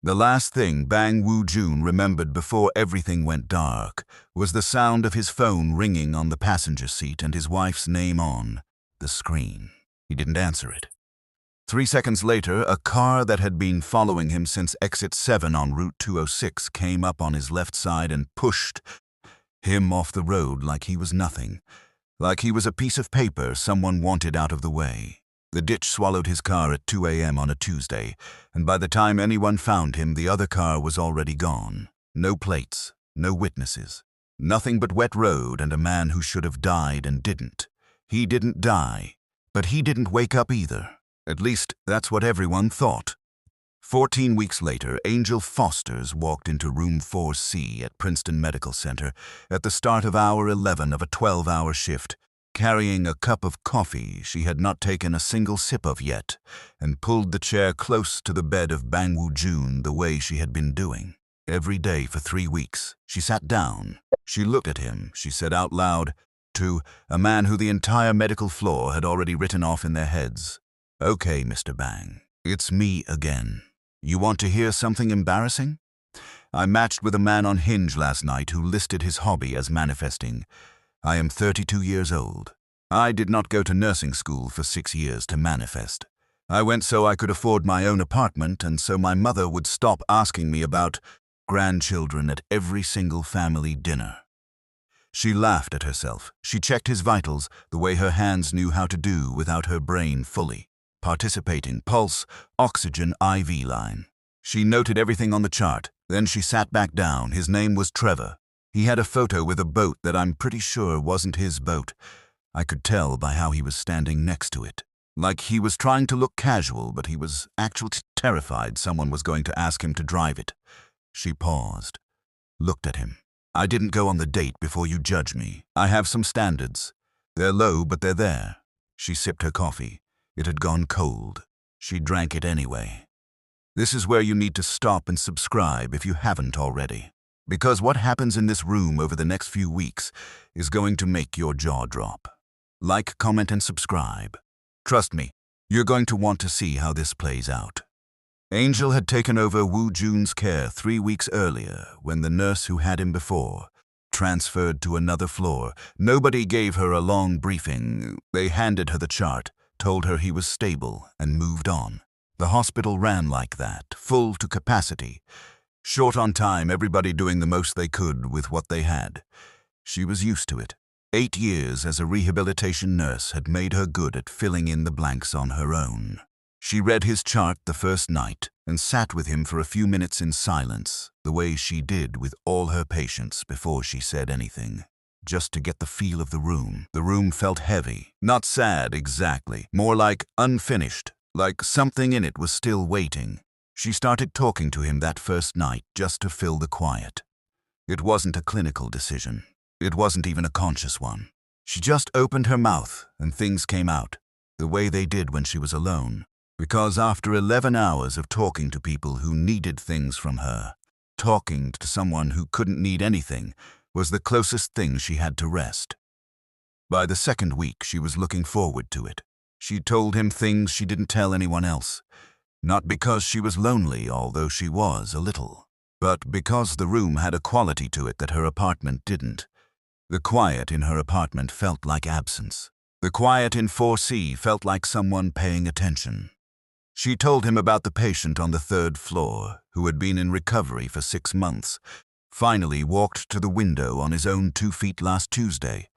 The last thing Bang Woo-joon remembered before everything went dark was the sound of his phone ringing on the passenger seat and his wife's name on the screen. He didn't answer it. 3 seconds later, a car that had been following him since exit 7 on Route 206 came up on his left side and pushed him off the road like he was nothing, like he was a piece of paper someone wanted out of the way. The ditch swallowed his car at 2 a.m. on a Tuesday, and by the time anyone found him, the other car was already gone. No plates, no witnesses, nothing but wet road and a man who should have died and didn't. He didn't die, but he didn't wake up either. At least, that's what everyone thought. 14 weeks later, Angel Fosters walked into room 4C at Princeton Medical Center at the start of hour 11 of a 12-hour shift, carrying a cup of coffee she had not taken a single sip of yet, and pulled the chair close to the bed of Bang Woo-joon the way she had been doing. Every day for 3 weeks, she sat down. She looked at him, she said out loud, to a man who the entire medical floor had already written off in their heads. "Okay, Mr. Bang, it's me again. You want to hear something embarrassing? I matched with a man on Hinge last night who listed his hobby as manifesting. I am 32 years old. I did not go to nursing school for 6 years to manifest. I went so I could afford my own apartment and so my mother would stop asking me about grandchildren at every single family dinner." She laughed at herself. She checked his vitals the way her hands knew how to do without her brain fully. Participating, pulse, oxygen, IV line. She noted everything on the chart. Then she sat back down. His name was Trevor. He had a photo with a boat that I'm pretty sure wasn't his boat. I could tell by how he was standing next to it. Like he was trying to look casual, but he was actually terrified someone was going to ask him to drive it. She paused, looked at him. "I didn't go on the date before you judge me. I have some standards. They're low, but they're there." She sipped her coffee. It had gone cold. She drank it anyway. This is where you need to stop and subscribe if you haven't already. Because what happens in this room over the next few weeks is going to make your jaw drop. Like, comment, and subscribe. Trust me, you're going to want to see how this plays out. Angel had taken over Woo-joon's care 3 weeks earlier when the nurse who had him before transferred to another floor. Nobody gave her a long briefing. They handed her the chart, told her he was stable, and moved on. The hospital ran like that, full to capacity. Short on time, everybody doing the most they could with what they had. She was used to it. 8 years as a rehabilitation nurse had made her good at filling in the blanks on her own. She read his chart the first night and sat with him for a few minutes in silence, the way she did with all her patients before she said anything, just to get the feel of the room. The room felt heavy, not sad exactly, more like unfinished, like something in it was still waiting. She started talking to him that first night just to fill the quiet. It wasn't a clinical decision. It wasn't even a conscious one. She just opened her mouth and things came out, the way they did when she was alone. Because after 11 hours of talking to people who needed things from her, talking to someone who couldn't need anything was the closest thing she had to rest. By the second week, she was looking forward to it. She told him things she didn't tell anyone else. Not because she was lonely, although she was a little, but because the room had a quality to it that her apartment didn't. The quiet in her apartment felt like absence. The quiet in 4C felt like someone paying attention. She told him about the patient on the 3rd floor, who had been in recovery for 6 months, finally walked to the window on his own 2 feet last Tuesday,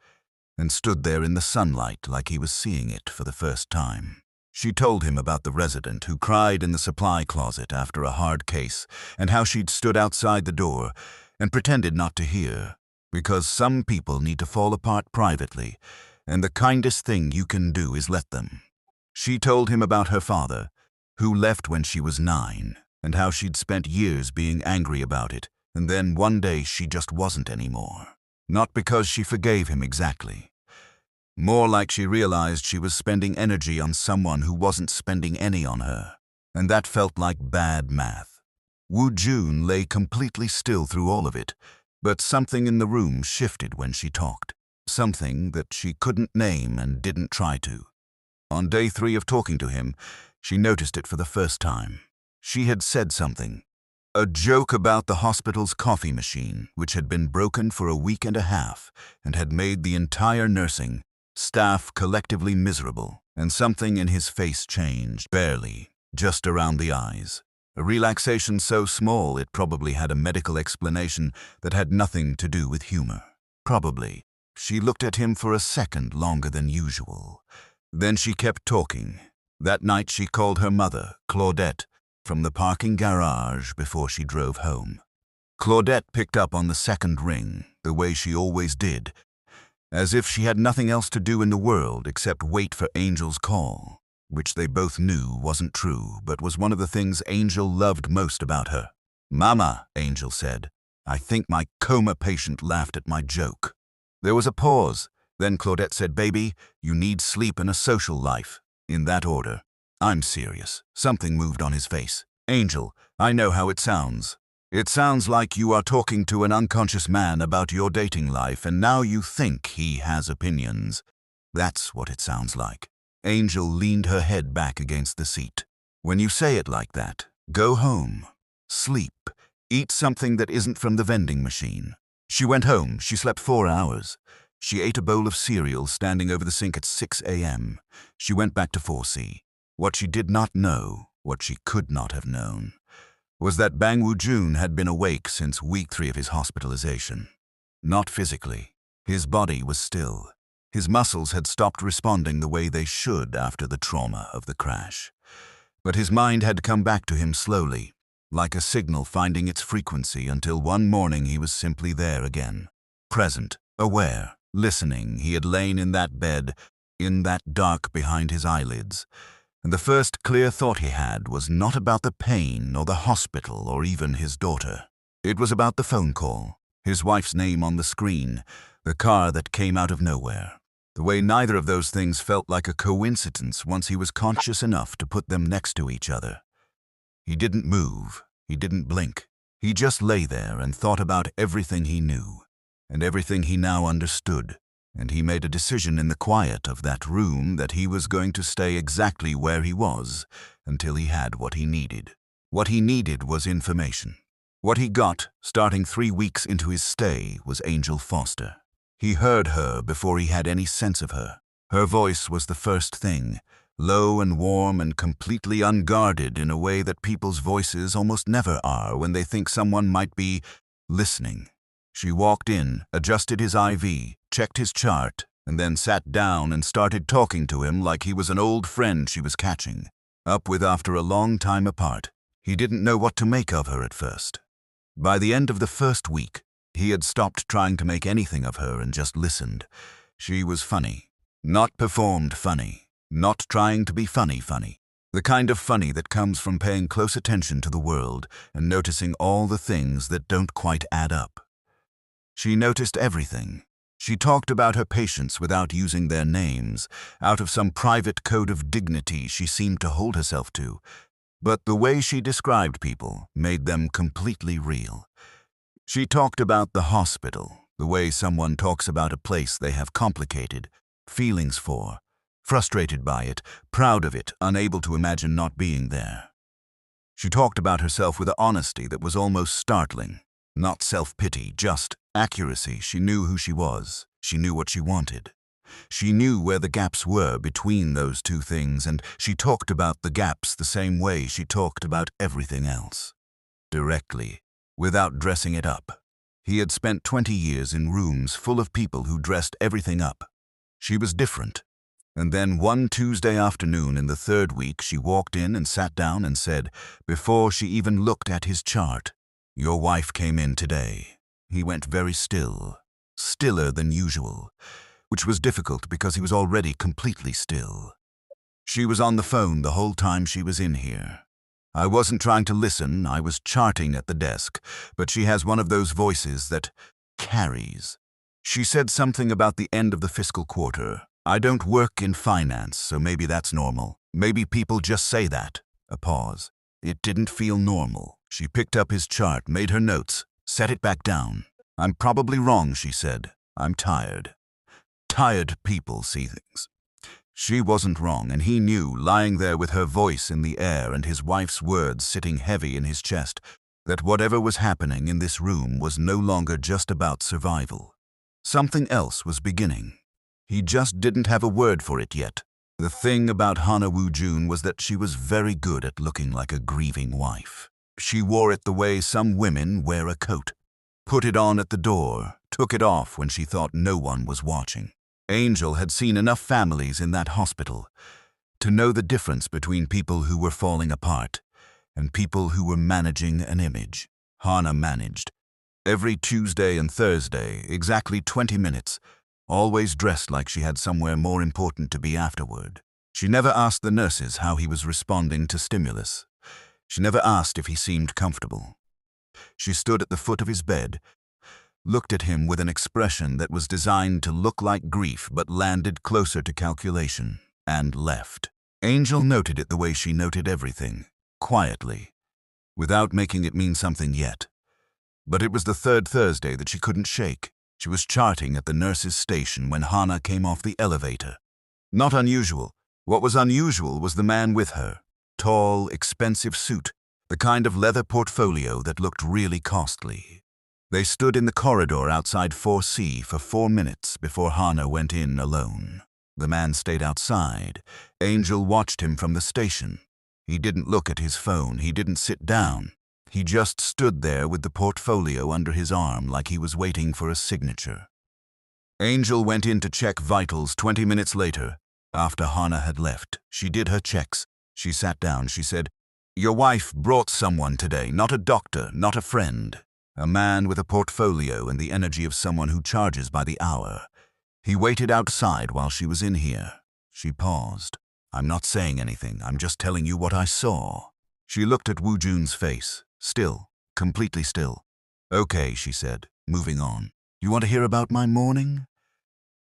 and stood there in the sunlight like he was seeing it for the first time. She told him about the resident who cried in the supply closet after a hard case, and how she'd stood outside the door and pretended not to hear, because some people need to fall apart privately, and the kindest thing you can do is let them. She told him about her father, who left when she was 9, and how she'd spent years being angry about it, and then one day she just wasn't anymore. Not because she forgave him exactly. More like she realized she was spending energy on someone who wasn't spending any on her, and that felt like bad math. Woo-joon lay completely still through all of it, but something in the room shifted when she talked. Something that she couldn't name and didn't try to. On day 3 of talking to him, she noticed it for the first time. She had said something, A joke about the hospital's coffee machine, which had been broken for a week and a half and had made the entire nursing staff collectively miserable, and something in his face changed, barely, just around the eyes. A relaxation so small it probably had a medical explanation that had nothing to do with humor. Probably. She looked at him for a second longer than usual. Then she kept talking. That night she called her mother, Claudette, from the parking garage before she drove home. Claudette picked up on the second ring, the way she always did, as if she had nothing else to do in the world except wait for Angel's call, which they both knew wasn't true, but was one of the things Angel loved most about her. "Mama," Angel said, "I think my coma patient laughed at my joke." There was a pause. Then Claudette said, "Baby, you need sleep and a social life." In that order. "I'm serious." Something moved on his face. "Angel, I know how it sounds. It sounds like you are talking to an unconscious man about your dating life, and now you think he has opinions. That's what it sounds like." Angel leaned her head back against the seat. "When you say it like that, go home. Sleep. Eat something that isn't from the vending machine." She went home. She slept 4 hours. She ate a bowl of cereal standing over the sink at 6 a.m. She went back to 4C. What she did not know, what she could not have known, was that Bang Woo-joon had been awake since week 3 of his hospitalization. Not physically. His body was still. His muscles had stopped responding the way they should after the trauma of the crash. But his mind had come back to him slowly, like a signal finding its frequency, until one morning he was simply there again. Present, aware, listening. He had lain in that bed, in that dark behind his eyelids. And the first clear thought he had was not about the pain or the hospital or even his daughter. It was about the phone call, his wife's name on the screen, the car that came out of nowhere. The way neither of those things felt like a coincidence once he was conscious enough to put them next to each other. He didn't move. He didn't blink. He just lay there and thought about everything he knew and everything he now understood. And he made a decision in the quiet of that room that he was going to stay exactly where he was until he had what he needed. What he needed was information. What he got, starting 3 weeks into his stay, was Angel Foster. He heard her before he had any sense of her. Her voice was the first thing, low and warm and completely unguarded in a way that people's voices almost never are when they think someone might be listening. She walked in, adjusted his IV, checked his chart, and then sat down and started talking to him like he was an old friend she was catching up with after a long time apart. He didn't know what to make of her at first. By the end of the first week, he had stopped trying to make anything of her and just listened. She was funny. Not performed funny. Not trying to be funny. The kind of funny that comes from paying close attention to the world and noticing all the things that don't quite add up. She noticed everything. She talked about her patients without using their names, out of some private code of dignity she seemed to hold herself to. But the way she described people made them completely real. She talked about the hospital, the way someone talks about a place they have complicated feelings for, frustrated by it, proud of it, unable to imagine not being there. She talked about herself with an honesty that was almost startling. Not self-pity, just accuracy. She knew who she was. She knew what she wanted. She knew where the gaps were between those two things, and she talked about the gaps the same way she talked about everything else. Directly, without dressing it up. He had spent 20 years in rooms full of people who dressed everything up. She was different. And then one Tuesday afternoon in the 3rd week, she walked in and sat down and said, before she even looked at his chart, "Your wife came in today." He went very still, stiller than usual, which was difficult because he was already completely still. She was on the phone the whole time she was in here. I wasn't trying to listen, I was charting at the desk, but she has one of those voices that carries. She said something about the end of the fiscal quarter. I don't work in finance, so maybe that's normal. Maybe people just say that. A pause. It didn't feel normal. She picked up his chart, made her notes, set it back down. "I'm probably wrong," she said. "I'm tired. Tired people see things." She wasn't wrong, and he knew, lying there with her voice in the air and his wife's words sitting heavy in his chest. That whatever was happening in this room was no longer just about survival. Something else was beginning. He just didn't have a word for it yet. The thing about Bang Woo-joon was that she was very good at looking like a grieving wife. She wore it the way some women wear a coat. Put it on at the door, took it off when she thought no one was watching. Angel had seen enough families in that hospital to know the difference between people who were falling apart and people who were managing an image. Hana managed. Every Tuesday and Thursday, exactly 20 minutes, always dressed like she had somewhere more important to be afterward. She never asked the nurses how he was responding to stimulus. She never asked if he seemed comfortable. She stood at the foot of his bed, looked at him with an expression that was designed to look like grief but landed closer to calculation, and left. Angel noted it the way she noted everything, quietly, without making it mean something yet. But it was the third Thursday that she couldn't shake. She was charting at the nurse's station when Hana came off the elevator. Not unusual. What was unusual was the man with her. Tall, expensive suit, the kind of leather portfolio that looked really costly. They stood in the corridor outside 4C for 4 minutes before Hana went in alone. The man stayed outside. Angel watched him from the station. He didn't look at his phone. He didn't sit down. He just stood there with the portfolio under his arm like he was waiting for a signature. Angel went in to check vitals 20 minutes later. After Hana had left, she did her checks. She sat down. She said, "Your wife brought someone today, not a doctor, not a friend. A man with a portfolio and the energy of someone who charges by the hour. He waited outside while she was in here." She paused. "I'm not saying anything. I'm just telling you what I saw." She looked at Woo-joon's face. Still, completely still. "Okay," she said, moving on. "You want to hear about my morning?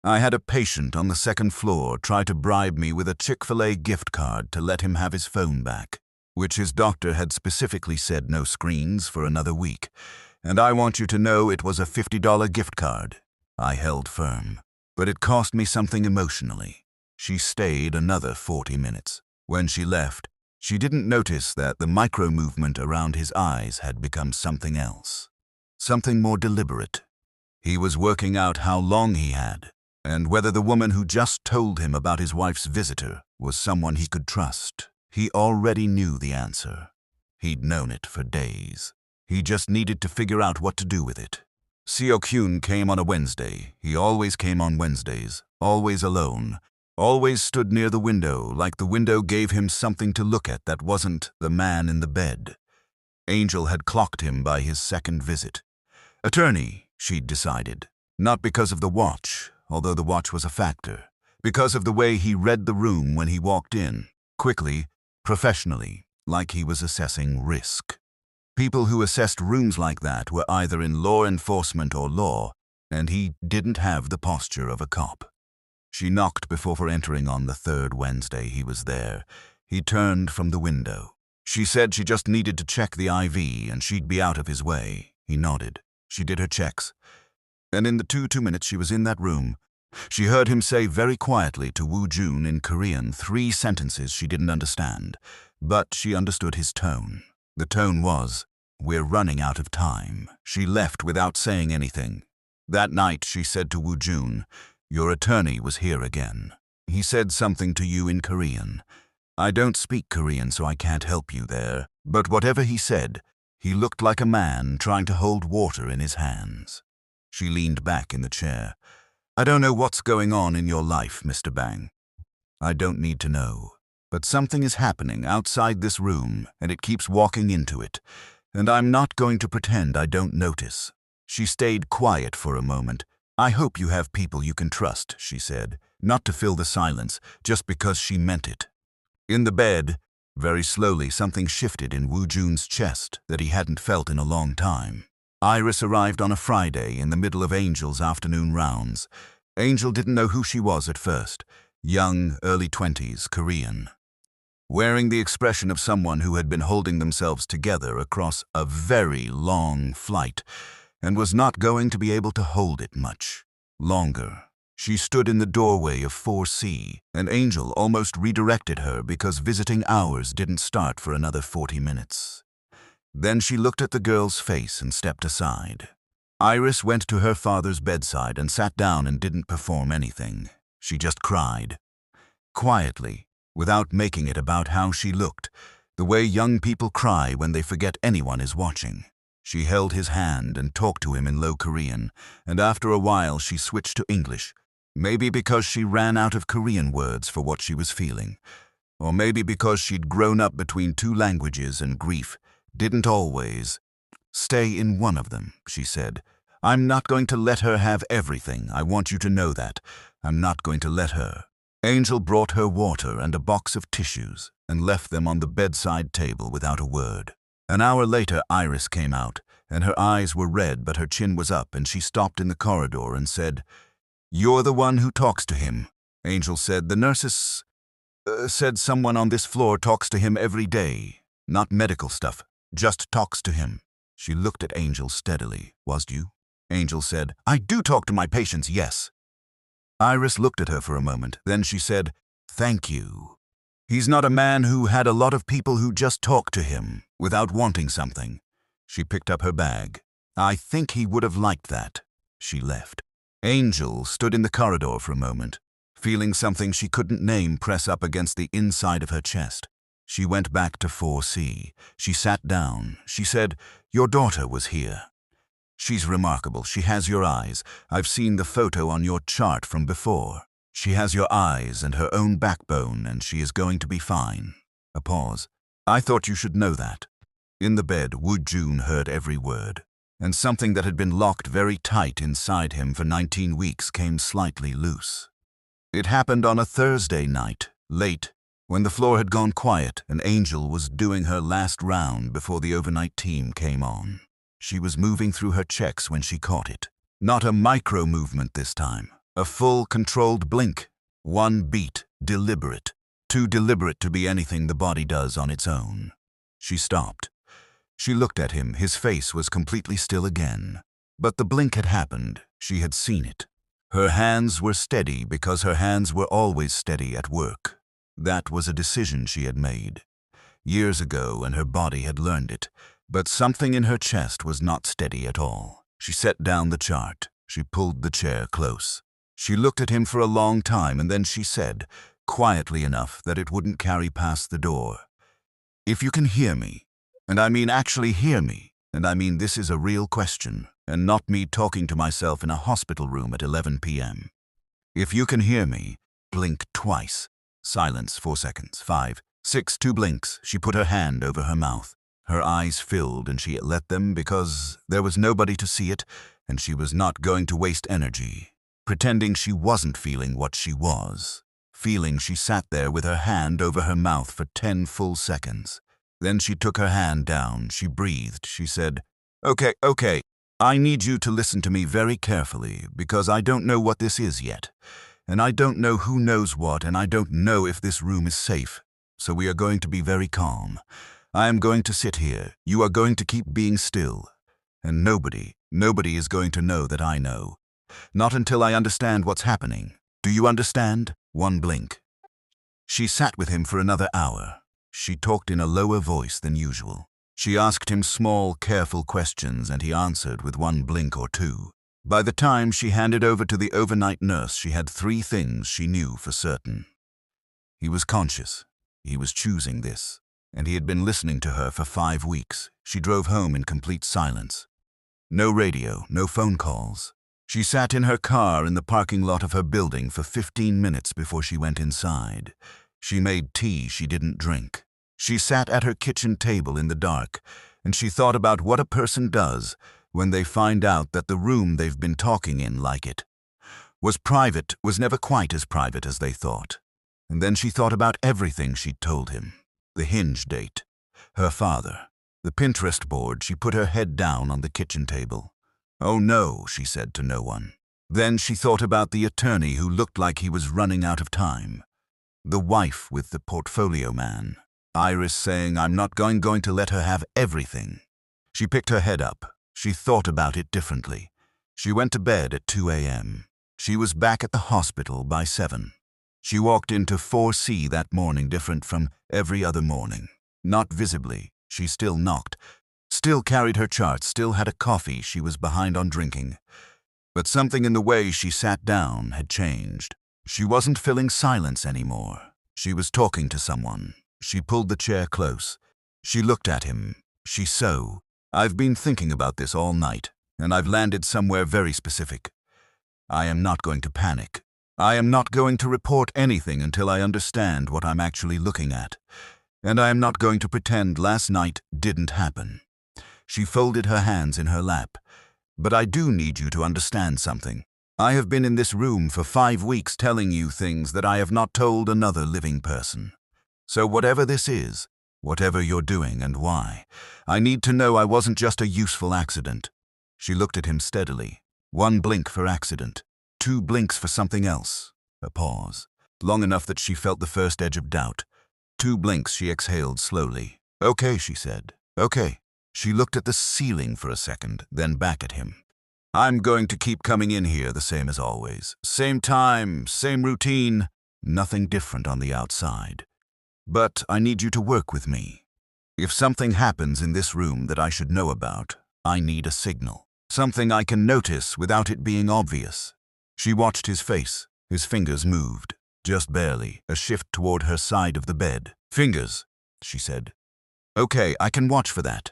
I had a patient on the second floor try to bribe me with a Chick-fil-A gift card to let him have his phone back, which his doctor had specifically said no screens for another week. And I want you to know it was a $50 gift card." I held firm. "But it cost me something emotionally." She stayed another 40 minutes. When she left, she didn't notice that the micro-movement around his eyes had become something else. Something more deliberate. He was working out how long he had, and whether the woman who just told him about his wife's visitor was someone he could trust. He already knew the answer. He'd known it for days. He just needed to figure out what to do with it. Seo-kyun came on a Wednesday. He always came on Wednesdays, always alone. Always stood near the window, like the window gave him something to look at that wasn't the man in the bed. Angel had clocked him by his second visit. Attorney, she'd decided. Not because of the watch, although the watch was a factor. Because of the way he read the room when he walked in. Quickly, professionally, like he was assessing risk. People who assessed rooms like that were either in law enforcement or law, and he didn't have the posture of a cop. She knocked before entering on the third Wednesday he was there. He turned from the window. She said she just needed to check the IV and she'd be out of his way. He nodded. She did her checks. And in the 2 minutes she was in that room, she heard him say very quietly to Woo-joon in Korean 3 sentences she didn't understand, but she understood his tone. The tone was, "We're running out of time." She left without saying anything. That night she said to Woo-joon, "Your attorney was here again. He said something to you in Korean. I don't speak Korean, so I can't help you there. But whatever he said, he looked like a man trying to hold water in his hands." She leaned back in the chair. "I don't know what's going on in your life, Mr. Bang. I don't need to know. But something is happening outside this room, and it keeps walking into it. And I'm not going to pretend I don't notice." She stayed quiet for a moment. "I hope you have people you can trust," she said, not to fill the silence, just because she meant it. In the bed, very slowly something shifted in Woo-joon's chest that he hadn't felt in a long time. Iris arrived on a Friday in the middle of Angel's afternoon rounds. Angel didn't know who she was at first. Young, early 20s, Korean. Wearing the expression of someone who had been holding themselves together across a very long flight, and was not going to be able to hold it much longer. She stood in the doorway of 4C, and Angel almost redirected her because visiting hours didn't start for another 40 minutes. Then she looked at the girl's face and stepped aside. Iris went to her father's bedside and sat down and didn't perform anything. She just cried. Quietly, without making it about how she looked, the way young people cry when they forget anyone is watching. She held his hand and talked to him in low Korean, and after a while she switched to English. Maybe because she ran out of Korean words for what she was feeling, or maybe because she'd grown up between two languages and grief didn't always stay in one of them, she said. I'm not going to let her have everything. I want you to know that. I'm not going to let her. Angel brought her water and a box of tissues and left them on the bedside table without a word. An hour later, Iris came out, and her eyes were red but her chin was up, and she stopped in the corridor and said, "You're the one who talks to him." Angel said, "The nurses said someone on this floor talks to him every day. Not medical stuff, just talks to him." She looked at Angel steadily. "Was you?" Angel said, "I do talk to my patients, yes." Iris looked at her for a moment. Then she said, "Thank you. He's not a man who had a lot of people who just talk to him without wanting something." She picked up her bag. "I think he would have liked that." She left. Angel stood in the corridor for a moment, feeling something she couldn't name press up against the inside of her chest. She went back to 4C. She sat down. She said, "Your daughter was here. She's remarkable. She has your eyes. I've seen the photo on your chart from before. She has your eyes and her own backbone, and she is going to be fine." A pause. "I thought you should know that." In the bed, Woo-joon heard every word, and something that had been locked very tight inside him for 19 weeks came slightly loose. It happened on a Thursday night, late, when the floor had gone quiet and Angel was doing her last round before the overnight team came on. She was moving through her checks when she caught it. Not a micro movement this time. A full, controlled blink. One beat, deliberate. Too deliberate to be anything the body does on its own. She stopped. She looked at him. His face was completely still again. But the blink had happened. She had seen it. Her hands were steady because her hands were always steady at work. That was a decision she had made years ago, and her body had learned it. But something in her chest was not steady at all. She set down the chart. She pulled the chair close. She looked at him for a long time, and then she said, quietly enough that it wouldn't carry past the door, "If you can hear me, and I mean actually hear me, and I mean this is a real question, and not me talking to myself in a hospital room at 11 p.m. If you can hear me, blink twice." Silence, 4 seconds, 5, 6, 2 blinks. She put her hand over her mouth. Her eyes filled, and she let them because there was nobody to see it, and she was not going to waste energy pretending she wasn't feeling what she was. Feeling, she sat there with her hand over her mouth for 10 full seconds. Then she took her hand down. She breathed. She said, Okay, I need you to listen to me very carefully because I don't know what this is yet. And I don't know who knows what, and I don't know if this room is safe. So we are going to be very calm. I am going to sit here. You are going to keep being still. And nobody is going to know that I know. Not until I understand what's happening. Do you understand? 1 blink. She sat with him for another hour. She talked in a lower voice than usual. She asked him small, careful questions, and he answered with 1 blink or 2. By the time she handed over to the overnight nurse, she had 3 things she knew for certain. He was conscious. He was choosing this. And he had been listening to her for 5 weeks. She drove home in complete silence. No radio, no phone calls. She sat in her car in the parking lot of her building for 15 minutes before she went inside. She made tea she didn't drink. She sat at her kitchen table in the dark, and she thought about what a person does when they find out that the room they've been talking in, like it, was private, was never quite as private as they thought. And then she thought about everything she'd told him. The hinge date, her father, the Pinterest board. She put her head down on the kitchen table. "Oh no," she said to no one. Then she thought about the attorney who looked like he was running out of time. The wife with the portfolio man. Iris saying, "I'm not going to let her have everything." She picked her head up. She thought about it differently. She went to bed at 2 a.m. She was back at the hospital by 7. She walked into 4C that morning different from every other morning. Not visibly. She still knocked, Still carried her charts, still had a coffee she was behind on drinking. But something in the way she sat down had changed. She wasn't filling silence anymore. She was talking to someone. She pulled the chair close. She looked at him. I've been thinking about this all night, and I've landed somewhere very specific. I am not going to panic. I am not going to report anything until I understand what I'm actually looking at. And I am not going to pretend last night didn't happen. She folded her hands in her lap. But I do need you to understand something. I have been in this room for 5 weeks telling you things that I have not told another living person. So whatever this is, whatever you're doing and why, I need to know I wasn't just a useful accident. She looked at him steadily. 1 blink for accident, 2 blinks for something else. A pause, long enough that she felt the first edge of doubt. 2 blinks, she exhaled slowly. Okay, she said. Okay. She looked at the ceiling for a second, then back at him. I'm going to keep coming in here the same as always. Same time, same routine, nothing different on the outside. But I need you to work with me. If something happens in this room that I should know about, I need a signal. Something I can notice without it being obvious. She watched his face. His fingers moved, just barely, a shift toward her side of the bed. Fingers, she said. Okay, I can watch for that.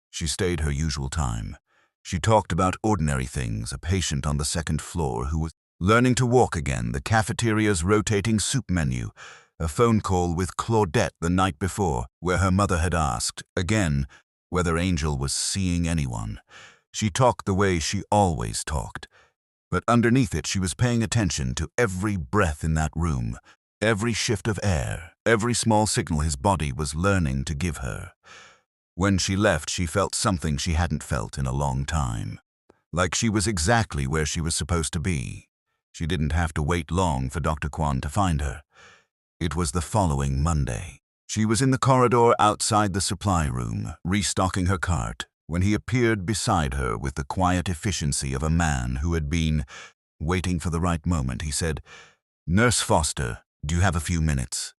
She stayed her usual time. She talked about ordinary things, a patient on the 2nd floor who was learning to walk again, the cafeteria's rotating soup menu, a phone call with Claudette the night before, where her mother had asked, again, whether Angel was seeing anyone. She talked the way she always talked, but underneath it she was paying attention to every breath in that room, every shift of air, every small signal his body was learning to give her. When she left, she felt something she hadn't felt in a long time. Like she was exactly where she was supposed to be. She didn't have to wait long for Dr. Kwon to find her. It was the following Monday. She was in the corridor outside the supply room, restocking her cart, when he appeared beside her with the quiet efficiency of a man who had been waiting for the right moment. He said, "Nurse Foster, do you have a few minutes?"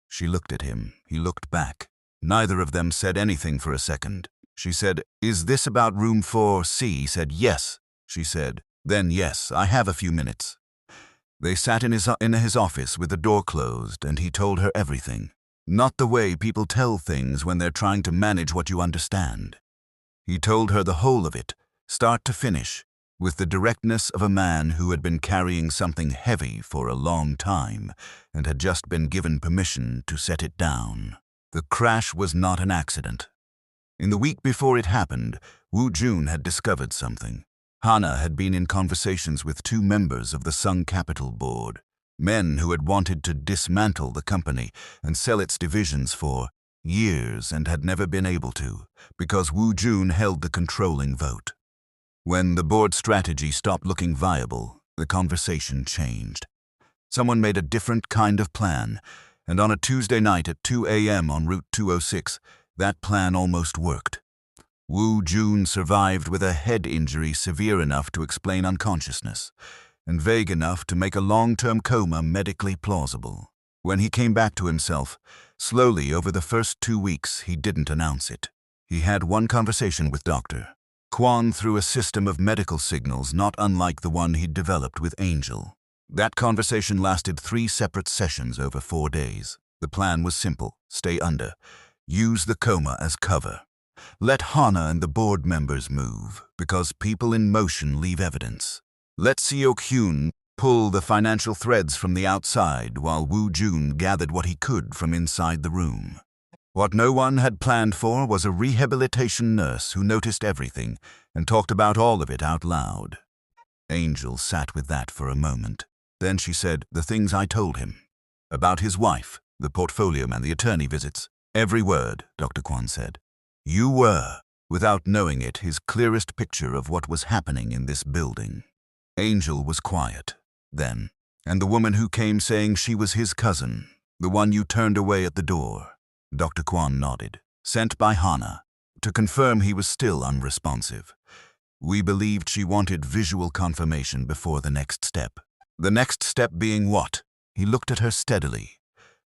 She looked at him. He looked back. Neither of them said anything for a second. She said, "Is this about room 4C?" He said, "Yes." She said, "Then yes, I have a few minutes." They sat in his office with the door closed, and he told her everything. Not the way people tell things when they're trying to manage what you understand. He told her the whole of it, start to finish, with the directness of a man who had been carrying something heavy for a long time and had just been given permission to set it down. The crash was not an accident. In the week before it happened, Woo-joon had discovered something. Hana had been in conversations with 2 members of the Sung Capital Board, men who had wanted to dismantle the company and sell its divisions for years and had never been able to, because Woo-joon held the controlling vote. When the board strategy stopped looking viable, the conversation changed. Someone made a different kind of plan, and on a Tuesday night at 2 a.m. on Route 206, that plan almost worked. Woo-joon survived with a head injury severe enough to explain unconsciousness, and vague enough to make a long-term coma medically plausible. When he came back to himself, slowly over the first 2 weeks, he didn't announce it. He had one conversation with Dr. Kwon through a system of medical signals not unlike the one he'd developed with Angel. That conversation lasted 3 separate sessions over 4 days. The plan was simple. Stay under. Use the coma as cover. Let Hana and the board members move, because people in motion leave evidence. Let Seok-hyun pull the financial threads from the outside while Woo-joon gathered what he could from inside the room. What no one had planned for was a rehabilitation nurse who noticed everything and talked about all of it out loud. Angel sat with that for a moment. Then she said the things I told him. About his wife, the portfolio man, the attorney visits. Every word, Dr. Kwon said. You were, without knowing it, his clearest picture of what was happening in this building. Angel was quiet, then, and the woman who came saying she was his cousin, the one you turned away at the door. Dr. Kwon nodded. Sent by Hana, to confirm he was still unresponsive. We believed she wanted visual confirmation before the next step. The next step being what? He looked at her steadily.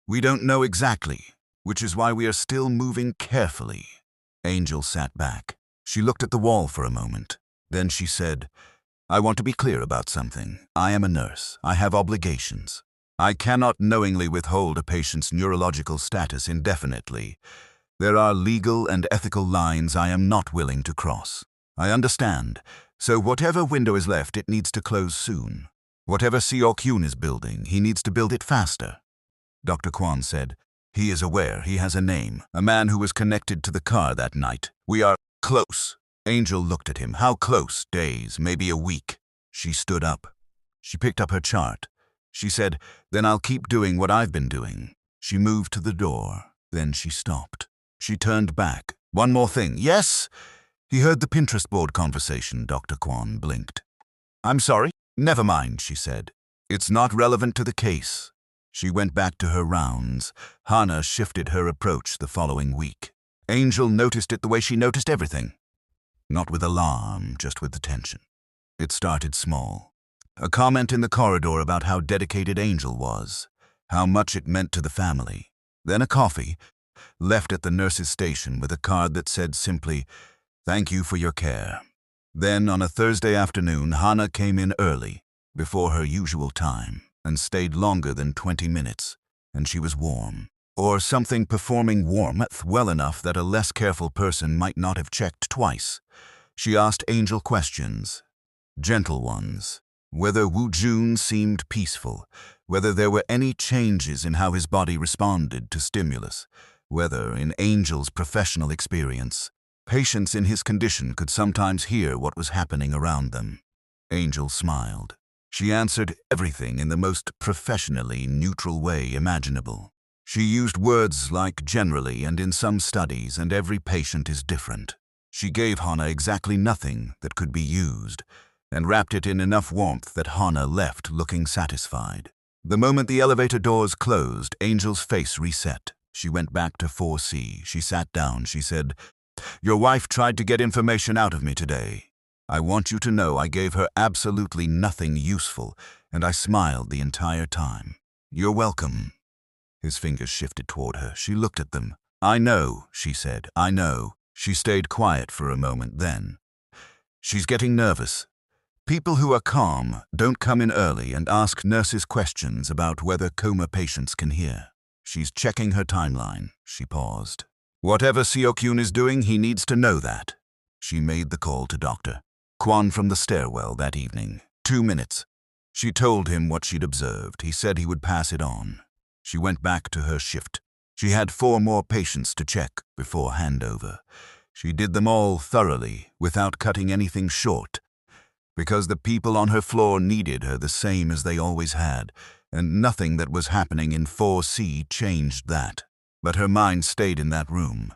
We don't know exactly, which is why we are still moving carefully. Angel sat back. She looked at the wall for a moment. Then she said, I want to be clear about something. I am a nurse. I have obligations. I cannot knowingly withhold a patient's neurological status indefinitely. There are legal and ethical lines I am not willing to cross. I understand. So whatever window is left, it needs to close soon. Whatever Seo-kyun is building, he needs to build it faster. Dr. Kwon said, he is aware he has a name, a man who was connected to the car that night. We are close. Angel looked at him. How close? Days, maybe a week. She stood up. She picked up her chart. She said, then I'll keep doing what I've been doing. She moved to the door. Then she stopped. She turned back. One more thing. Yes? He heard the Pinterest board conversation. Dr. Kwon blinked. I'm sorry? Never mind, she said. It's not relevant to the case. She went back to her rounds. Hana shifted her approach the following week. Angel noticed it the way she noticed everything. Not with alarm, just with attention. It started small. A comment in the corridor about how dedicated Angel was, how much it meant to the family. Then a coffee, left at the nurse's station with a card that said simply, thank you for your care. Then on a Thursday afternoon, Hana came in early, before her usual time, and stayed longer than 20 minutes, and she was warm. Or something performing warmth well enough that a less careful person might not have checked twice. She asked Angel questions, gentle ones, whether Woo-joon seemed peaceful, whether there were any changes in how his body responded to stimulus, whether, in Angel's professional experience, patients in his condition could sometimes hear what was happening around them. Angel smiled. She answered everything in the most professionally neutral way imaginable. She used words like generally and in some studies, and every patient is different. She gave Hana exactly nothing that could be used, and wrapped it in enough warmth that Hana left looking satisfied. The moment the elevator doors closed, Angel's face reset. She went back to 4C. She sat down. She said, your wife tried to get information out of me today. I want you to know I gave her absolutely nothing useful, and I smiled the entire time. You're welcome. His fingers shifted toward her. She looked at them. I know, she said. I know. She stayed quiet for a moment then. She's getting nervous. People who are calm don't come in early and ask nurses questions about whether coma patients can hear. She's checking her timeline. She paused. Whatever Seo-kyun is doing, he needs to know that. She made the call to Dr. Kwon from the stairwell that evening. 2 minutes. She told him what she'd observed. He said he would pass it on. She went back to her shift. She had 4 more patients to check before handover. She did them all thoroughly, without cutting anything short, because the people on her floor needed her the same as they always had, and nothing that was happening in 4C changed that. But her mind stayed in that room.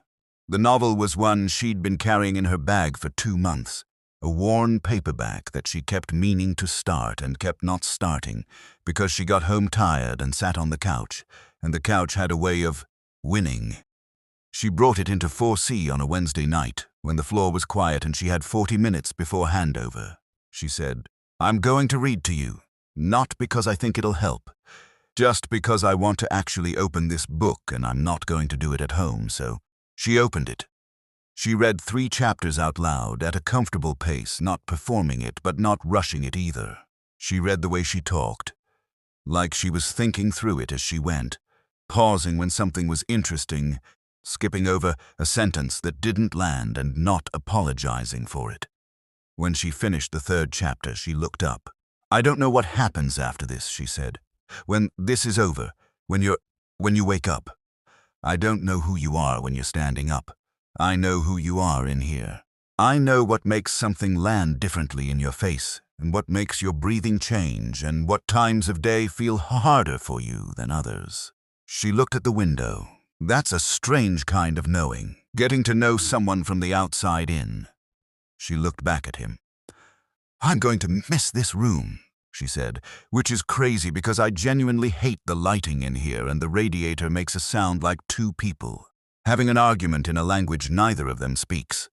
The novel was one she'd been carrying in her bag for 2 months, a worn paperback that she kept meaning to start and kept not starting because she got home tired and sat on the couch, and the couch had a way of winning. She brought it into 4C on a Wednesday night when the floor was quiet and she had 40 minutes before handover. She said, I'm going to read to you, not because I think it'll help, just because I want to actually open this book and I'm not going to do it at home, so she opened it. She read 3 chapters out loud at a comfortable pace, not performing it, but not rushing it either. She read the way she talked, like she was thinking through it as she went, pausing when something was interesting, skipping over a sentence that didn't land and not apologizing for it. When she finished the 3rd chapter, she looked up. I don't know what happens after this, she said. When this is over, when you wake up. I don't know who you are when you're standing up. I know who you are in here. I know what makes something land differently in your face, and what makes your breathing change, and what times of day feel harder for you than others. She looked at the window. That's a strange kind of knowing, getting to know someone from the outside in. She looked back at him. I'm going to miss this room, she said, which is crazy because I genuinely hate the lighting in here and the radiator makes a sound like 2 people having an argument in a language neither of them speaks.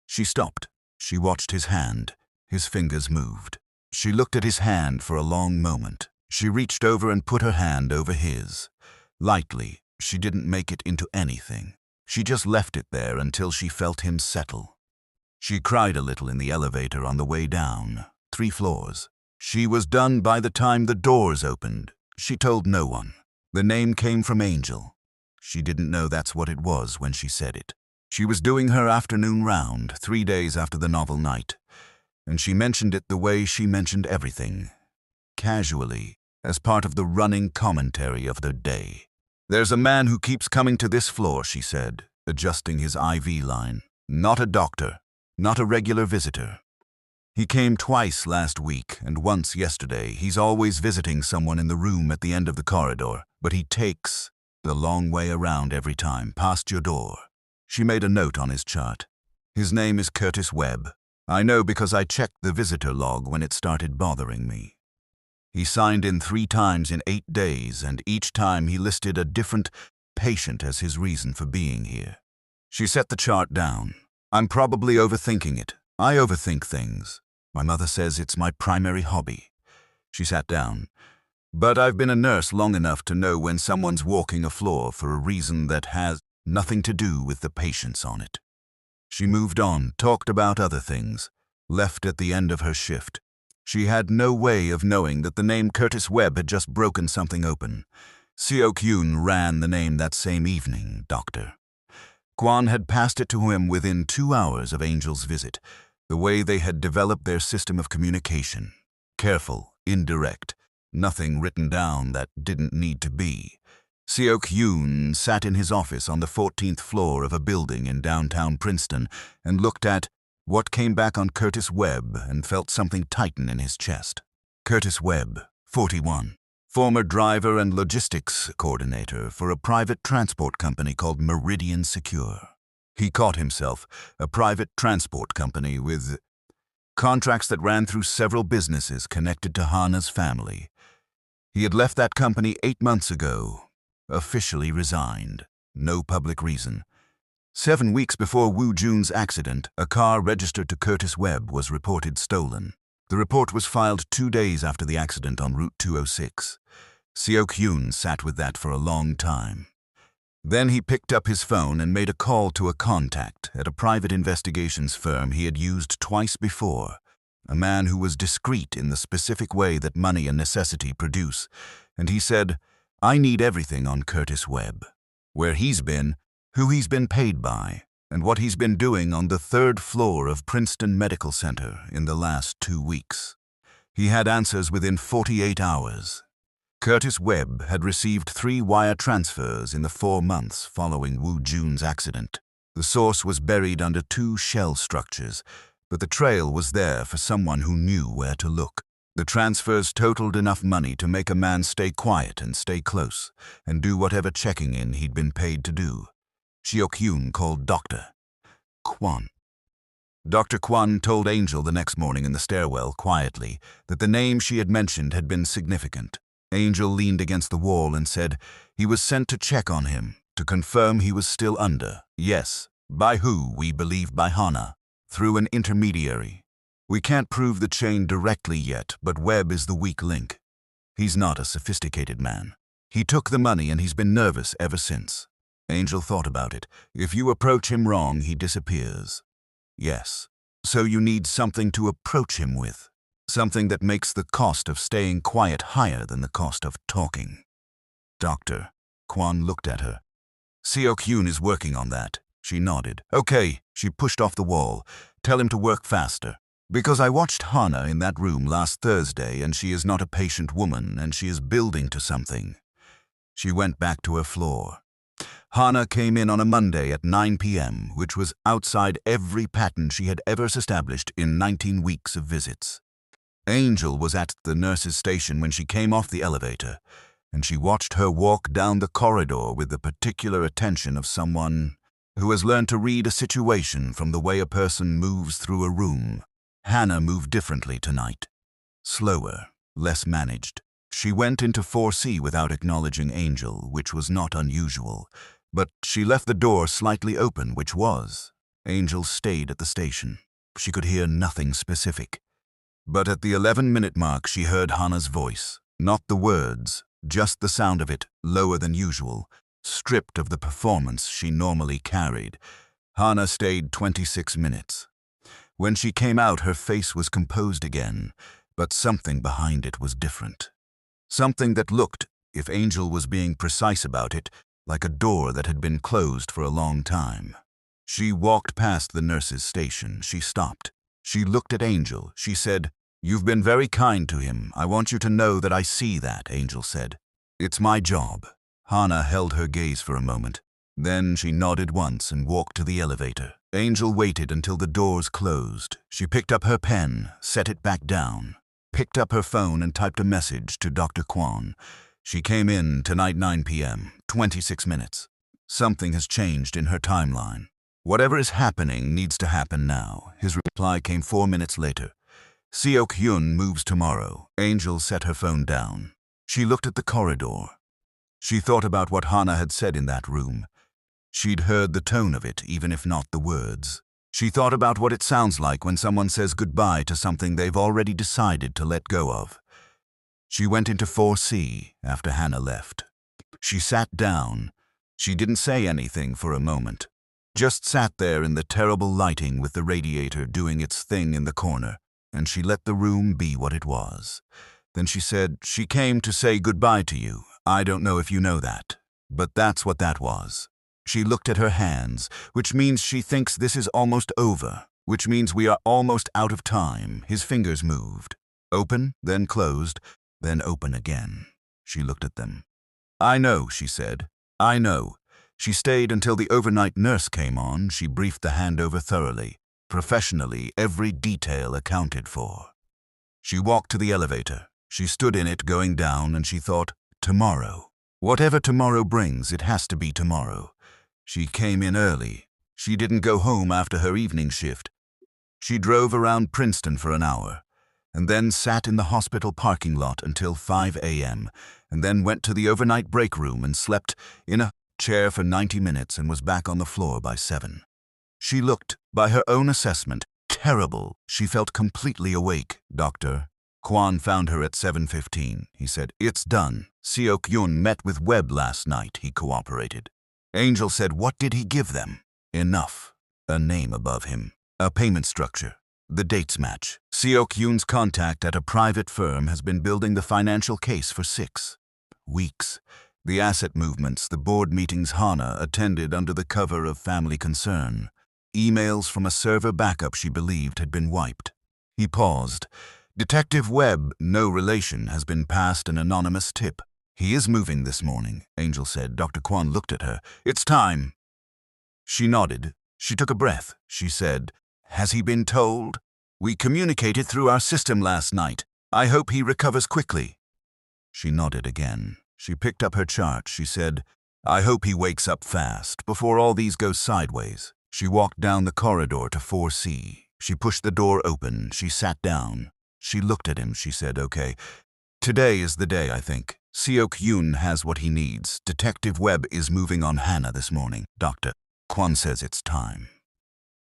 She stopped. She watched his hand. His fingers moved. She looked at his hand for a long moment. She reached over and put her hand over his. Lightly, she didn't make it into anything. She just left it there until she felt him settle. She cried a little in the elevator on the way down, 3 floors. She was done by the time the doors opened. She told no one. The name came from Angel. She didn't know that's what it was when she said it. She was doing her afternoon round 3 days after the novel night, and she mentioned it the way she mentioned everything, casually, as part of the running commentary of the day. "There's a man who keeps coming to this floor," she said, adjusting his IV line. "Not a doctor, not a regular visitor. He came twice last week and once yesterday. He's always visiting someone in the room at the end of the corridor, but he takes the long way around every time, past your door." She made a note on his chart. "His name is Curtis Webb. I know because I checked the visitor log when it started bothering me. He signed in 3 times in 8 days, and each time he listed a different patient as his reason for being here." She set the chart down. "I'm probably overthinking it. I overthink things. My mother says it's my primary hobby." She sat down. "But I've been a nurse long enough to know when someone's walking a floor for a reason that has nothing to do with the patients on it." She moved on, talked about other things, left at the end of her shift. She had no way of knowing that the name Curtis Webb had just broken something open. Seo-kyun ran the name that same evening, Doctor. Kwon had passed it to him within 2 hours of Angel's visit, the way they had developed their system of communication. Careful, indirect, nothing written down that didn't need to be. Seo-kyun sat in his office on the 14th floor of a building in downtown Princeton and looked at what came back on Curtis Webb and felt something tighten in his chest. Curtis Webb, 41, former driver and logistics coordinator for a private transport company called Meridian Secure. He caught himself a private transport company with contracts that ran through several businesses connected to Hana's family. He had left that company 8 months ago, officially resigned, no public reason. 7 weeks before Woo-joon's accident, a car registered to Curtis Webb was reported stolen. The report was filed 2 days after the accident on Route 206. Seo-kyun sat with that for a long time. Then he picked up his phone and made a call to a contact at a private investigations firm he had used twice before, a man who was discreet in the specific way that money and necessity produce, and he said, "I need everything on Curtis Webb. Where he's been, who he's been paid by, and what he's been doing on the 3rd floor of Princeton Medical Center in the last 2 weeks. He had answers within 48 hours. Curtis Webb had received 3 wire transfers in the 4 months following Woo-joon's accident. The source was buried under 2 shell structures, but the trail was there for someone who knew where to look. The transfers totaled enough money to make a man stay quiet and stay close, and do whatever checking in he'd been paid to do." Seo-kyun called Dr. Kwon. Dr. Kwon told Angel the next morning in the stairwell, quietly, that the name she had mentioned had been significant. Angel leaned against the wall and said he was sent to check on him, to confirm he was still under. Yes, by who? We believe by Hana, through an intermediary. We can't prove the chain directly yet, but Webb is the weak link. He's not a sophisticated man. He took the money and he's been nervous ever since. Angel thought about it. If you approach him wrong, he disappears. Yes. So you need something to approach him with. Something that makes the cost of staying quiet higher than the cost of talking. Doctor. Kwon looked at her. Seo-kyun is working on that. She nodded. Okay, she pushed off the wall. Tell him to work faster. Because I watched Hana in that room last Thursday, and she is not a patient woman, and she is building to something. She went back to her floor. Hana came in on a Monday at 9 p.m., which was outside every pattern she had ever established in 19 weeks of visits. Angel was at the nurse's station when she came off the elevator, and she watched her walk down the corridor with the particular attention of someone who has learned to read a situation from the way a person moves through a room. Hana moved differently tonight. Slower, less managed. She went into 4C without acknowledging Angel, which was not unusual, but she left the door slightly open, which was. Angel stayed at the station. She could hear nothing specific. But at the 11-minute mark, she heard Hana's voice. Not the words, just the sound of it, lower than usual, stripped of the performance she normally carried. Hana stayed 26 minutes. When she came out, her face was composed again, but something behind it was different. Something that looked, if Angel was being precise about it, like a door that had been closed for a long time. She walked past the nurse's station. She stopped. She looked at Angel. She said, "You've been very kind to him. I want you to know that I see that," Angel said. "It's my job." Hana held her gaze for a moment. Then she nodded once and walked to the elevator. Angel waited until the doors closed. She picked up her pen, set it back down, picked up her phone and typed a message to Dr. Kwon. She came in tonight 9 p.m., 26 minutes. Something has changed in her timeline. Whatever is happening needs to happen now. His reply came 4 minutes later. Seok-hyun moves tomorrow. Angel set her phone down. She looked at the corridor. She thought about what Hana had said in that room. She'd heard the tone of it, even if not the words. She thought about what it sounds like when someone says goodbye to something they've already decided to let go of. She went into 4C after Hana left. She sat down. She didn't say anything for a moment. Just sat there in the terrible lighting with the radiator doing its thing in the corner, and she let the room be what it was. Then she said, "She came to say goodbye to you. I don't know if you know that, but that's what that was." She looked at her hands, which means she thinks this is almost over, which means we are almost out of time. His fingers moved. Open, then closed, then open again. She looked at them. "I know," she said. "I know." She stayed until the overnight nurse came on. She briefed the handover thoroughly. Professionally, every detail accounted for. She walked to the elevator. She stood in it going down, and she thought, tomorrow. Whatever tomorrow brings, it has to be tomorrow. She came in early. She didn't go home after her evening shift. She drove around Princeton for an hour, and then sat in the hospital parking lot until 5 a.m., and then went to the overnight break room and slept in a chair for 90 minutes and was back on the floor by 7. She looked, by her own assessment, terrible. She felt completely awake. "Doctor." Kwon found her at 7:15. He said, "It's done. Seok-hyun met with Webb last night." He cooperated. Angel said, "What did he give them?" "Enough. A name above him. A payment structure. The dates match. Seok-hyun's contact at a private firm has been building the financial case for 6 weeks. The asset movements, the board meetings Hana attended under the cover of family concern. Emails from a server backup she believed had been wiped." He paused. "Detective Webb, no relation, has been passed an anonymous tip. He is moving this morning," Angel said. Dr. Kwon looked at her. "It's time." She nodded. She took a breath. She said, "Has he been told? We communicated through our system last night. I hope he recovers quickly." She nodded again. She picked up her chart. She said, "I hope he wakes up fast, before all these go sideways." She walked down the corridor to 4C. She pushed the door open. She sat down. She looked at him. She said, "Okay, today is the day, I think. Seok-hyun has what he needs. Detective Webb is moving on Hana this morning. Dr. Kwon says it's time."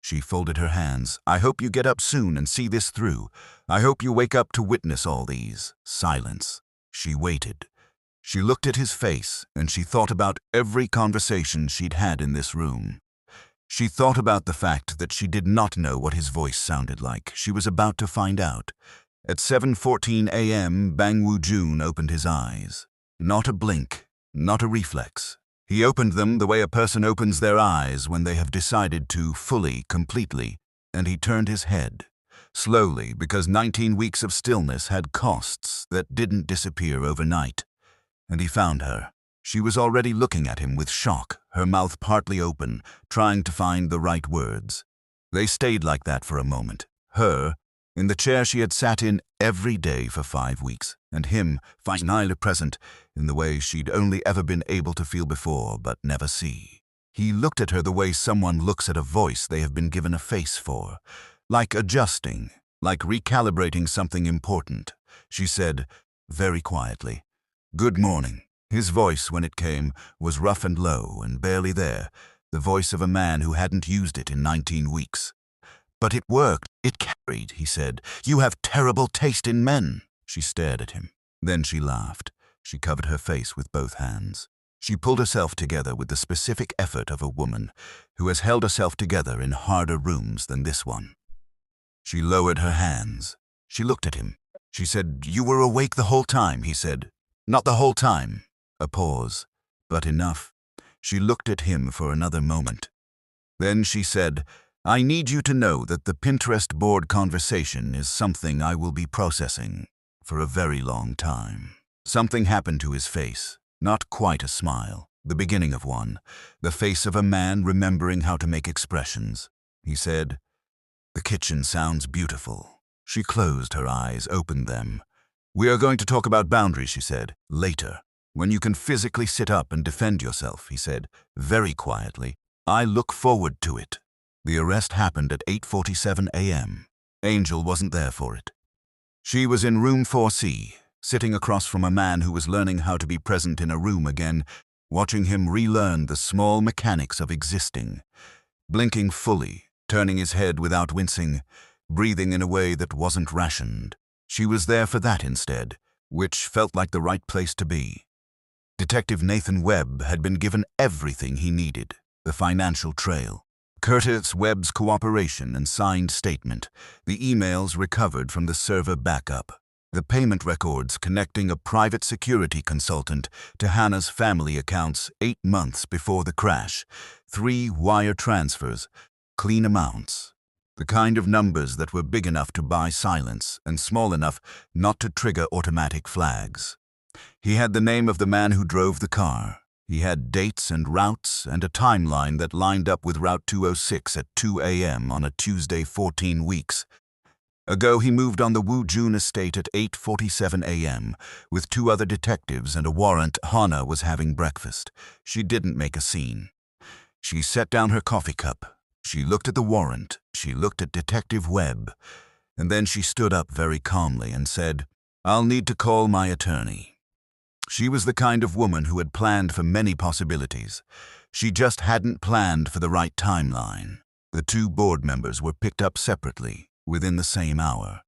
She folded her hands. "I hope you get up soon and see this through. I hope you wake up to witness all these." Silence. She waited. She looked at his face, and she thought about every conversation she'd had in this room. She thought about the fact that she did not know what his voice sounded like. She was about to find out. At 7:14 a.m., Bang Woo-joon opened his eyes. Not a blink, not a reflex. He opened them the way a person opens their eyes when they have decided to fully, completely, and he turned his head. Slowly, because 19 weeks of stillness had costs that didn't disappear overnight. And he found her. She was already looking at him with shock, her mouth partly open, trying to find the right words. They stayed like that for a moment. Her, in the chair she had sat in every day for 5 weeks, and him, finally present, in the way she'd only ever been able to feel before but never see. He looked at her the way someone looks at a voice they have been given a face for, like adjusting, like recalibrating something important. She said, very quietly, "Good morning." His voice, when it came, was rough and low and barely there, the voice of a man who hadn't used it in 19 weeks. "But it worked. It carried," he said. "You have terrible taste in men." She stared at him. Then she laughed. She covered her face with both hands. She pulled herself together with the specific effort of a woman who has held herself together in harder rooms than this one. She lowered her hands. She looked at him. She said, "You were awake the whole time," he said. "Not the whole time." A pause, but enough. She looked at him for another moment. Then she said, "I need you to know that the Pinterest board conversation is something I will be processing for a very long time." Something happened to his face, not quite a smile, the beginning of one, the face of a man remembering how to make expressions. He said, "The kitchen sounds beautiful." She closed her eyes, opened them. "We are going to talk about boundaries," she said, "later. When you can physically sit up and defend yourself," he said, very quietly. "I look forward to it." The arrest happened at 8:47 a.m. Angel wasn't there for it. She was in room 4C, sitting across from a man who was learning how to be present in a room again, watching him relearn the small mechanics of existing, blinking fully, turning his head without wincing, breathing in a way that wasn't rationed. She was there for that instead, which felt like the right place to be. Detective Nathan Webb had been given everything he needed: the financial trail, Curtis Webb's cooperation and signed statement, the emails recovered from the server backup, the payment records connecting a private security consultant to Hannah's family accounts 8 months before the crash, 3 wire transfers, clean amounts, the kind of numbers that were big enough to buy silence and small enough not to trigger automatic flags. He had the name of the man who drove the car. He had dates and routes and a timeline that lined up with Route 206 at 2 a.m. on a Tuesday 14 weeks ago. He moved on the Woo-joon estate at 8:47 a.m. with 2 other detectives and a warrant. Hannah was having breakfast. She didn't make a scene. She set down her coffee cup. She looked at the warrant. She looked at Detective Webb. And then she stood up very calmly and said, "I'll need to call my attorney." She was the kind of woman who had planned for many possibilities. She just hadn't planned for the right timeline. The 2 board members were picked up separately, within the same hour.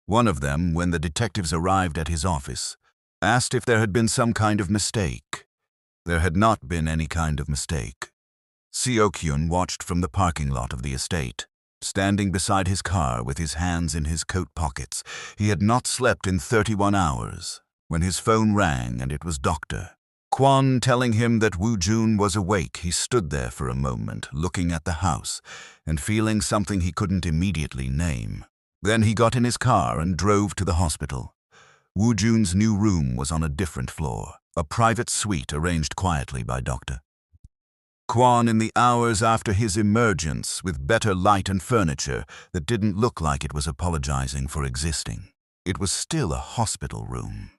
One of them, when the detectives arrived at his office, asked if there had been some kind of mistake. There had not been any kind of mistake. Seo-kyun watched from the parking lot of the estate, standing beside his car with his hands in his coat pockets. He had not slept in 31 hours. When his phone rang and it was Dr. Kwon telling him that Woo-joon was awake, he stood there for a moment, looking at the house and feeling something he couldn't immediately name. Then he got in his car and drove to the hospital. Woo-joon's new room was on a different floor, a private suite arranged quietly by Dr. Kwon in the hours after his emergence, with better light and furniture that didn't look like it was apologizing for existing. It was still a hospital room.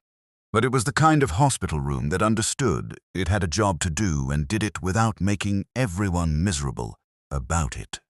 But it was the kind of hospital room that understood it had a job to do and did it without making everyone miserable about it.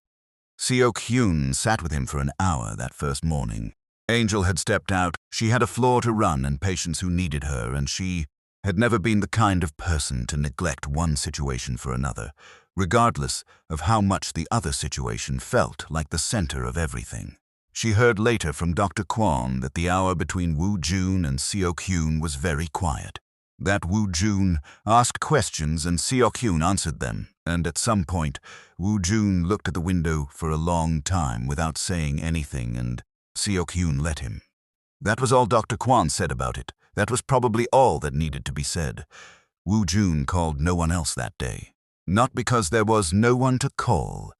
Seo-kyun sat with him for an hour that first morning. Angel had stepped out. She had a floor to run and patients who needed her, and she had never been the kind of person to neglect one situation for another, regardless of how much the other situation felt like the center of everything. She heard later from Dr. Kwon that the hour between Woo-joon and Seo-kyun was very quiet. That Woo-joon asked questions and Seo-kyun answered them, and at some point, Woo-joon looked at the window for a long time without saying anything, and Seo-kyun let him. That was all Dr. Kwon said about it. That was probably all that needed to be said. Woo-joon called no one else that day. Not because there was no one to call.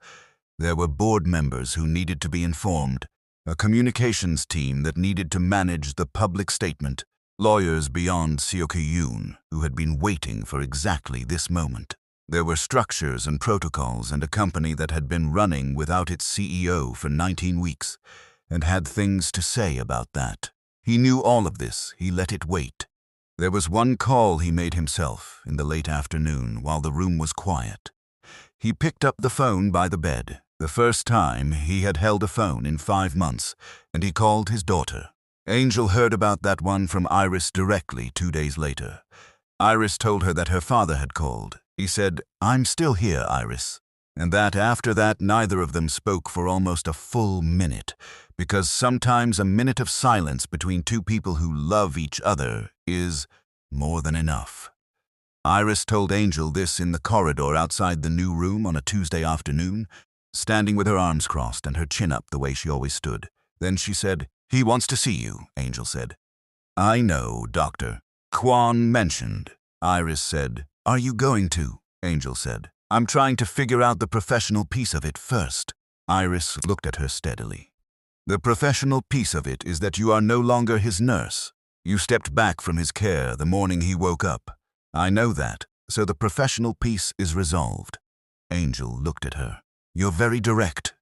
There were board members who needed to be informed, a communications team that needed to manage the public statement, lawyers beyond Seo-kyun who had been waiting for exactly this moment. There were structures and protocols and a company that had been running without its CEO for 19 weeks and had things to say about that. He knew all of this. He let it wait. There was one call he made himself in the late afternoon while the room was quiet. He picked up the phone by the bed. The first time he had held a phone in 5 months, and he called his daughter. Angel heard about that one from Iris directly 2 days later. Iris told her that her father had called. He said, "I'm still here, Iris." And that after that, neither of them spoke for almost a full minute, because sometimes a minute of silence between 2 people who love each other is more than enough. Iris told Angel this in the corridor outside the new room on a Tuesday afternoon, standing with her arms crossed and her chin up the way she always stood. Then she said, "He wants to see you," Angel said. "I know, Doctor. Kwon mentioned." Iris said, "Are you going to?" Angel said, "I'm trying to figure out the professional piece of it first." Iris looked at her steadily. "The professional piece of it is that you are no longer his nurse. You stepped back from his care the morning he woke up. I know that, so the professional piece is resolved." Angel looked at her. "You're very direct."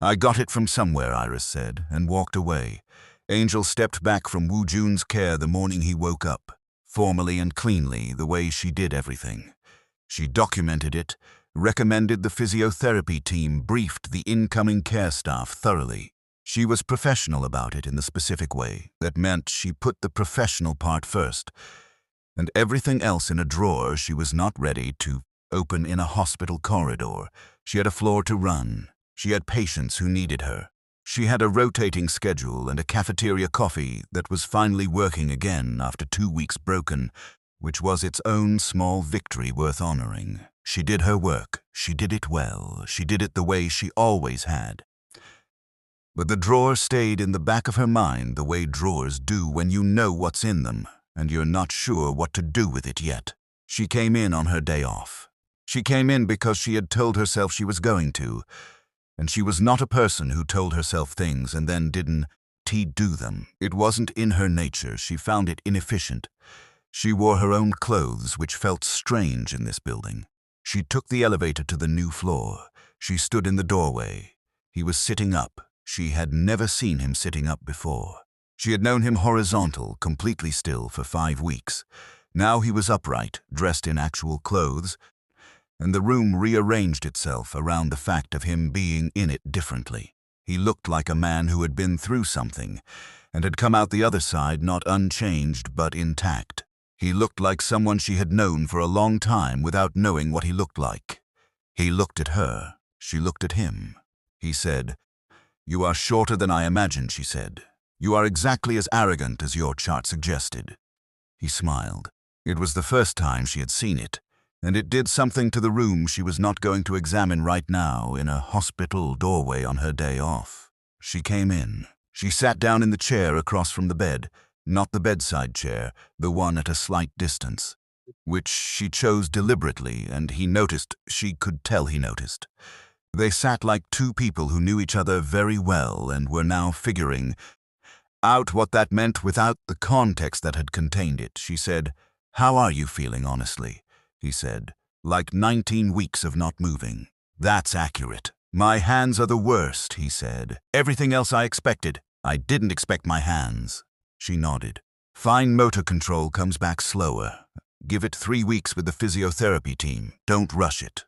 "I got it from somewhere," Iris said, and walked away. Angel stepped back from Woo-joon's care the morning he woke up, formally and cleanly, the way she did everything. She documented it, recommended the physiotherapy team, briefed the incoming care staff thoroughly. She was professional about it in the specific way. That meant she put the professional part first, and everything else in a drawer she was not ready to open in a hospital corridor. She had a floor to run. She had patients who needed her. She had a rotating schedule and a cafeteria coffee that was finally working again after 2 weeks broken, which was its own small victory worth honoring. She did her work. She did it well. She did it the way she always had. But the drawer stayed in the back of her mind the way drawers do when you know what's in them and you're not sure what to do with it yet. She came in on her day off. She came in because she had told herself she was going to, and she was not a person who told herself things and then didn't do them. It wasn't in her nature. She found it inefficient. She wore her own clothes, which felt strange in this building. She took the elevator to the new floor. She stood in the doorway. He was sitting up. She had never seen him sitting up before. She had known him horizontal, completely still, for 5 weeks. Now he was upright, dressed in actual clothes, and the room rearranged itself around the fact of him being in it differently. He looked like a man who had been through something and had come out the other side not unchanged but intact. He looked like someone she had known for a long time without knowing what he looked like. He looked at her. She looked at him. He said, "You are shorter than I imagined," she said. "You are exactly as arrogant as your chart suggested." He smiled. It was the first time she had seen it, and it did something to the room she was not going to examine right now in a hospital doorway on her day off. She came in. She sat down in the chair across from the bed, not the bedside chair, the one at a slight distance, which she chose deliberately, and he noticed, she could tell he noticed. They sat like two people who knew each other very well and were now figuring out what that meant without the context that had contained it. She said, "How are you feeling, honestly?" He said, "Like 19 weeks of not moving." "That's accurate." "My hands are the worst," he said. "Everything else I expected. I didn't expect my hands." She nodded. "Fine motor control comes back slower. Give it 3 weeks with the physiotherapy team. Don't rush it."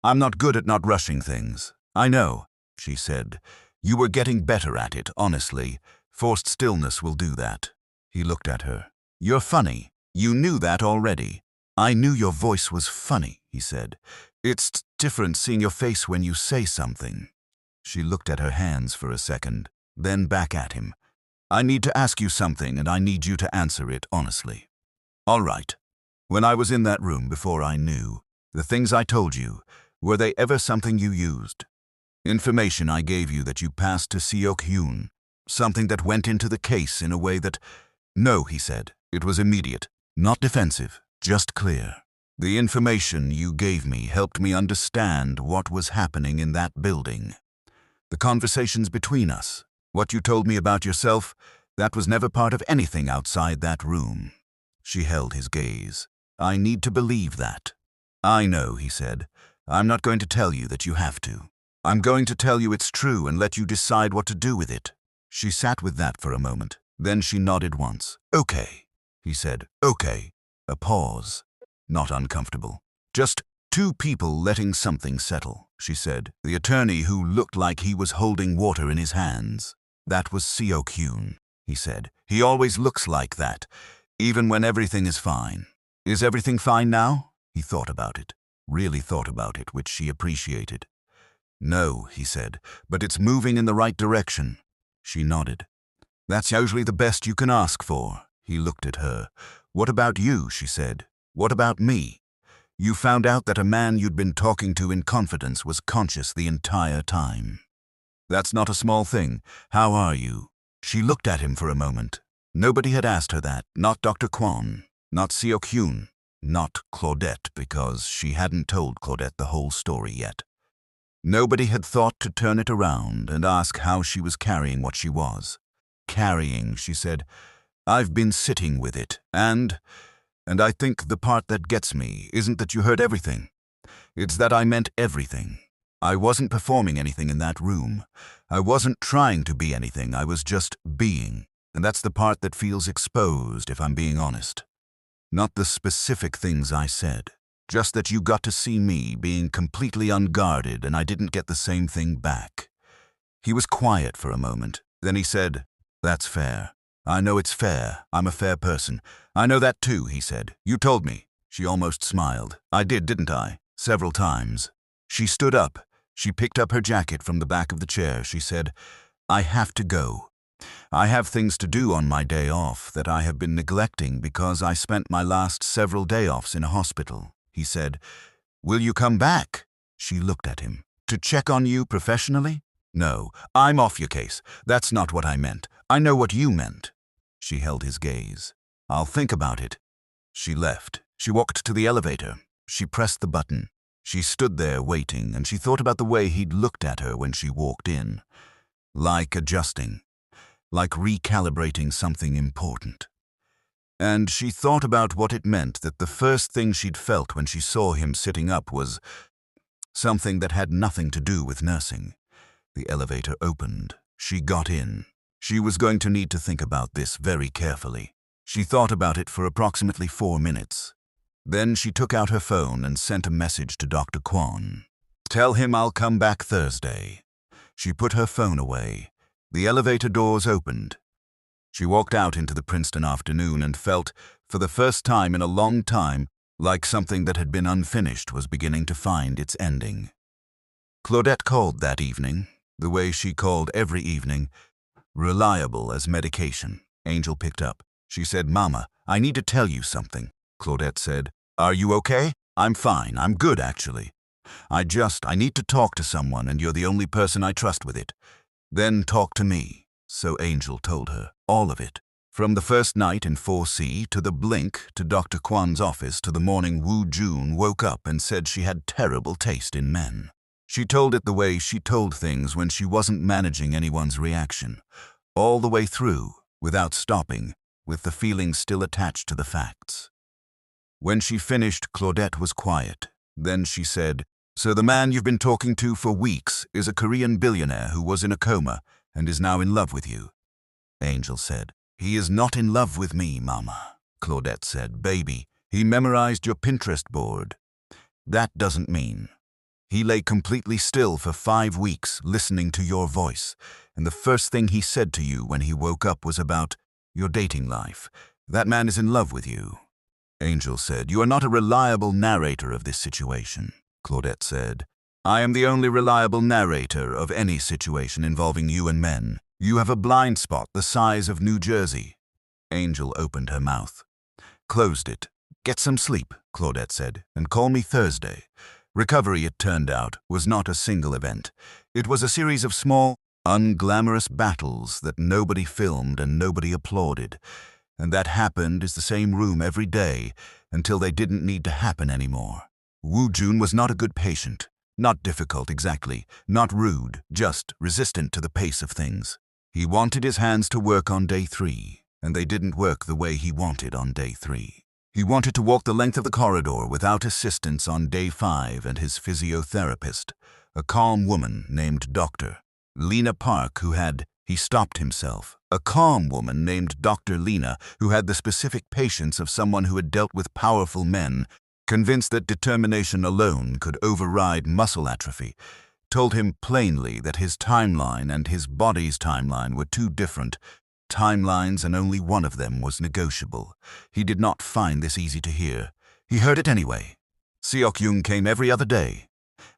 "I'm not good at not rushing things." "I know," she said. "You were getting better at it, honestly. Forced stillness will do that." He looked at her. "You're funny. You knew that already." "I knew your voice was funny," he said. "It's different seeing your face when you say something." She looked at her hands for a second, then back at him. "I need to ask you something, and I need you to answer it honestly." "All right. When I was in that room before I knew, the things I told you, were they ever something you used? Information I gave you that you passed to Seok-hyun, something that went into the case in a way that—" "No," he said. "It was immediate, not defensive, just clear. The information you gave me helped me understand what was happening in that building. The conversations between us, what you told me about yourself, that was never part of anything outside that room." She held his gaze. "I need to believe that." "I know," he said. "I'm not going to tell you that you have to. I'm going to tell you it's true and let you decide what to do with it." She sat with that for a moment. Then she nodded once. "Okay," he said. "Okay." A pause. Not uncomfortable. "Just two people letting something settle," she said. "The attorney who looked like he was holding water in his hands. That was Seok-hyun," he said. "He always looks like that, even when everything is fine." "Is everything fine now?" He thought about it. Really thought about it, which she appreciated. "No," he said, "but it's moving in the right direction." She nodded. "That's usually the best you can ask for." He looked at her. "What about you?" she said. What about me? You found out that a man you'd been talking to in confidence was conscious the entire time. That's not a small thing. How are you? She looked at him for a moment. Nobody had asked her that, not Dr. Kwon, not Seok-hyun, not Claudette, because she hadn't told Claudette the whole story yet. Nobody had thought to turn it around and ask how she was carrying what she was. Carrying, she said, I've been sitting with it, and I think the part that gets me isn't that you heard everything. It's that I meant everything. I wasn't performing anything in that room. I wasn't trying to be anything, I was just being. And that's the part that feels exposed, if I'm being honest. Not the specific things I said, just that you got to see me being completely unguarded and I didn't get the same thing back. He was quiet for a moment. Then he said, That's fair. I know it's fair. I'm a fair person. I know that too, he said. You told me. She almost smiled. I did, didn't I? Several times. She stood up. She picked up her jacket from the back of the chair. She said, I have to go. I have things to do on my day off that I have been neglecting because I spent my last several day offs in a hospital. He said, Will you come back? She looked at him. To check on you professionally? No, I'm off your case. That's not what I meant. I know what you meant. She held his gaze. I'll think about it. She left. She walked to the elevator. She pressed the button. She stood there waiting, and she thought about the way he'd looked at her when she walked in. Like adjusting. Like recalibrating something important. And she thought about what it meant that the first thing she'd felt when she saw him sitting up was something that had nothing to do with nursing. The elevator opened. She got in. She was going to need to think about this very carefully. She thought about it for approximately 4 minutes. Then she took out her phone and sent a message to Dr. Kwon. Tell him I'll come back Thursday. She put her phone away. The elevator doors opened. She walked out into the Princeton afternoon and felt, for the first time in a long time, like something that had been unfinished was beginning to find its ending. Claudette called that evening, the way she called every evening, reliable as medication. Angel picked up. She said, Mama, I need to tell you something. Claudette said, Are you okay? I'm fine. I'm good, actually. I need to talk to someone, and you're the only person I trust with it. Then talk to me. So Angel told her, all of it. From the first night in 4C, to the blink, to Dr. Kwon's office, to the morning Woo-joon woke up and said she had terrible taste in men. She told it the way she told things when she wasn't managing anyone's reaction. All the way through, without stopping, with the feelings still attached to the facts. When she finished, Claudette was quiet. Then she said, So the man you've been talking to for weeks is a Korean billionaire who was in a coma and is now in love with you. Angel said, He is not in love with me, Mama. Claudette said, Baby, he memorized your Pinterest board. That doesn't mean. He lay completely still for 5 weeks listening to your voice, and the first thing he said to you when he woke up was about your dating life. That man is in love with you. Angel said, You are not a reliable narrator of this situation. Claudette said, I am the only reliable narrator of any situation involving you and men. You have a blind spot the size of New Jersey. Angel opened her mouth. Closed it. Get some sleep, Claudette said, and call me Thursday. Recovery, it turned out, was not a single event. It was a series of small, unglamorous battles that nobody filmed and nobody applauded. And that happened in the same room every day until they didn't need to happen anymore. Woo-joon was not a good patient. Not difficult exactly, not rude, just resistant to the pace of things. He wanted his hands to work on day 3, and they didn't work the way he wanted on day 3. He wanted to walk the length of the corridor without assistance on day 5 and his physiotherapist, a calm woman named Dr. Lena Park he stopped himself. A calm woman named Dr. Lena who had the specific patience of someone who had dealt with powerful men, convinced that determination alone could override muscle atrophy, told him plainly that his timeline and his body's timeline were two different timelines and only one of them was negotiable. He did not find this easy to hear. He heard it anyway. Seok-hyun came every other day.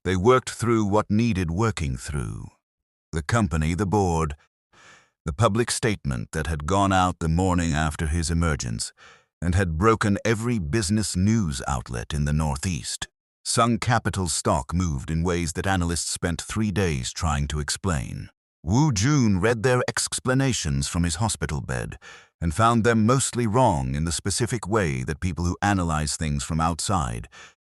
They worked through what needed working through. The company, the board, the public statement that had gone out the morning after his emergence. and had broken every business news outlet in the Northeast. Sun Capital's stock moved in ways that analysts spent 3 days trying to explain. Woo-joon read their explanations from his hospital bed and found them mostly wrong in the specific way that people who analyze things from outside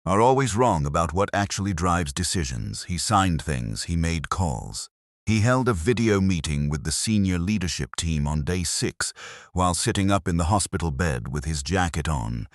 are always wrong about what actually drives decisions. He signed things, he made calls. He held a video meeting with the senior leadership team on day 6 while sitting up in the hospital bed with his jacket on,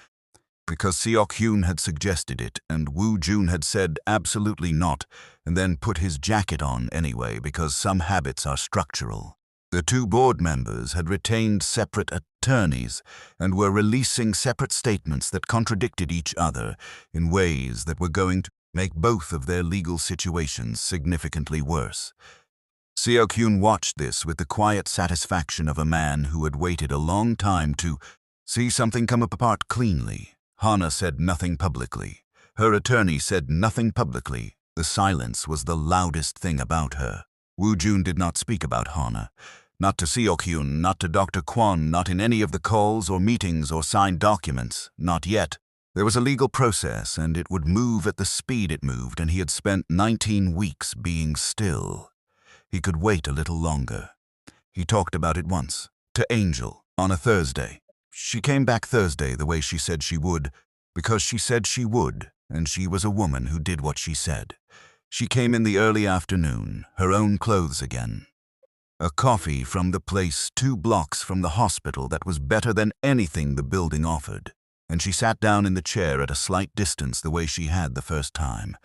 because Seok-hyun had suggested it and Woo-joon had said absolutely not, and then put his jacket on anyway because some habits are structural. The 2 board members had retained separate attorneys and were releasing separate statements that contradicted each other in ways that were going to make both of their legal situations significantly worse. Seok-hyun watched this with the quiet satisfaction of a man who had waited a long time to see something come apart cleanly. Hana said nothing publicly. Her attorney said nothing publicly. The silence was the loudest thing about her. Woo-joon did not speak about Hana. Not to Seok-hyun, not to Dr. Kwon, not in any of the calls or meetings or signed documents. Not yet. There was a legal process, and it would move at the speed it moved, and he had spent 19 weeks being still. He could wait a little longer. He talked about it once, to Angel, on a Thursday. She came back Thursday the way she said she would, because she said she would, and she was a woman who did what she said. She came in the early afternoon, her own clothes again. A coffee from the place 2 blocks from the hospital that was better than anything the building offered, and she sat down in the chair at a slight distance the way she had the first time.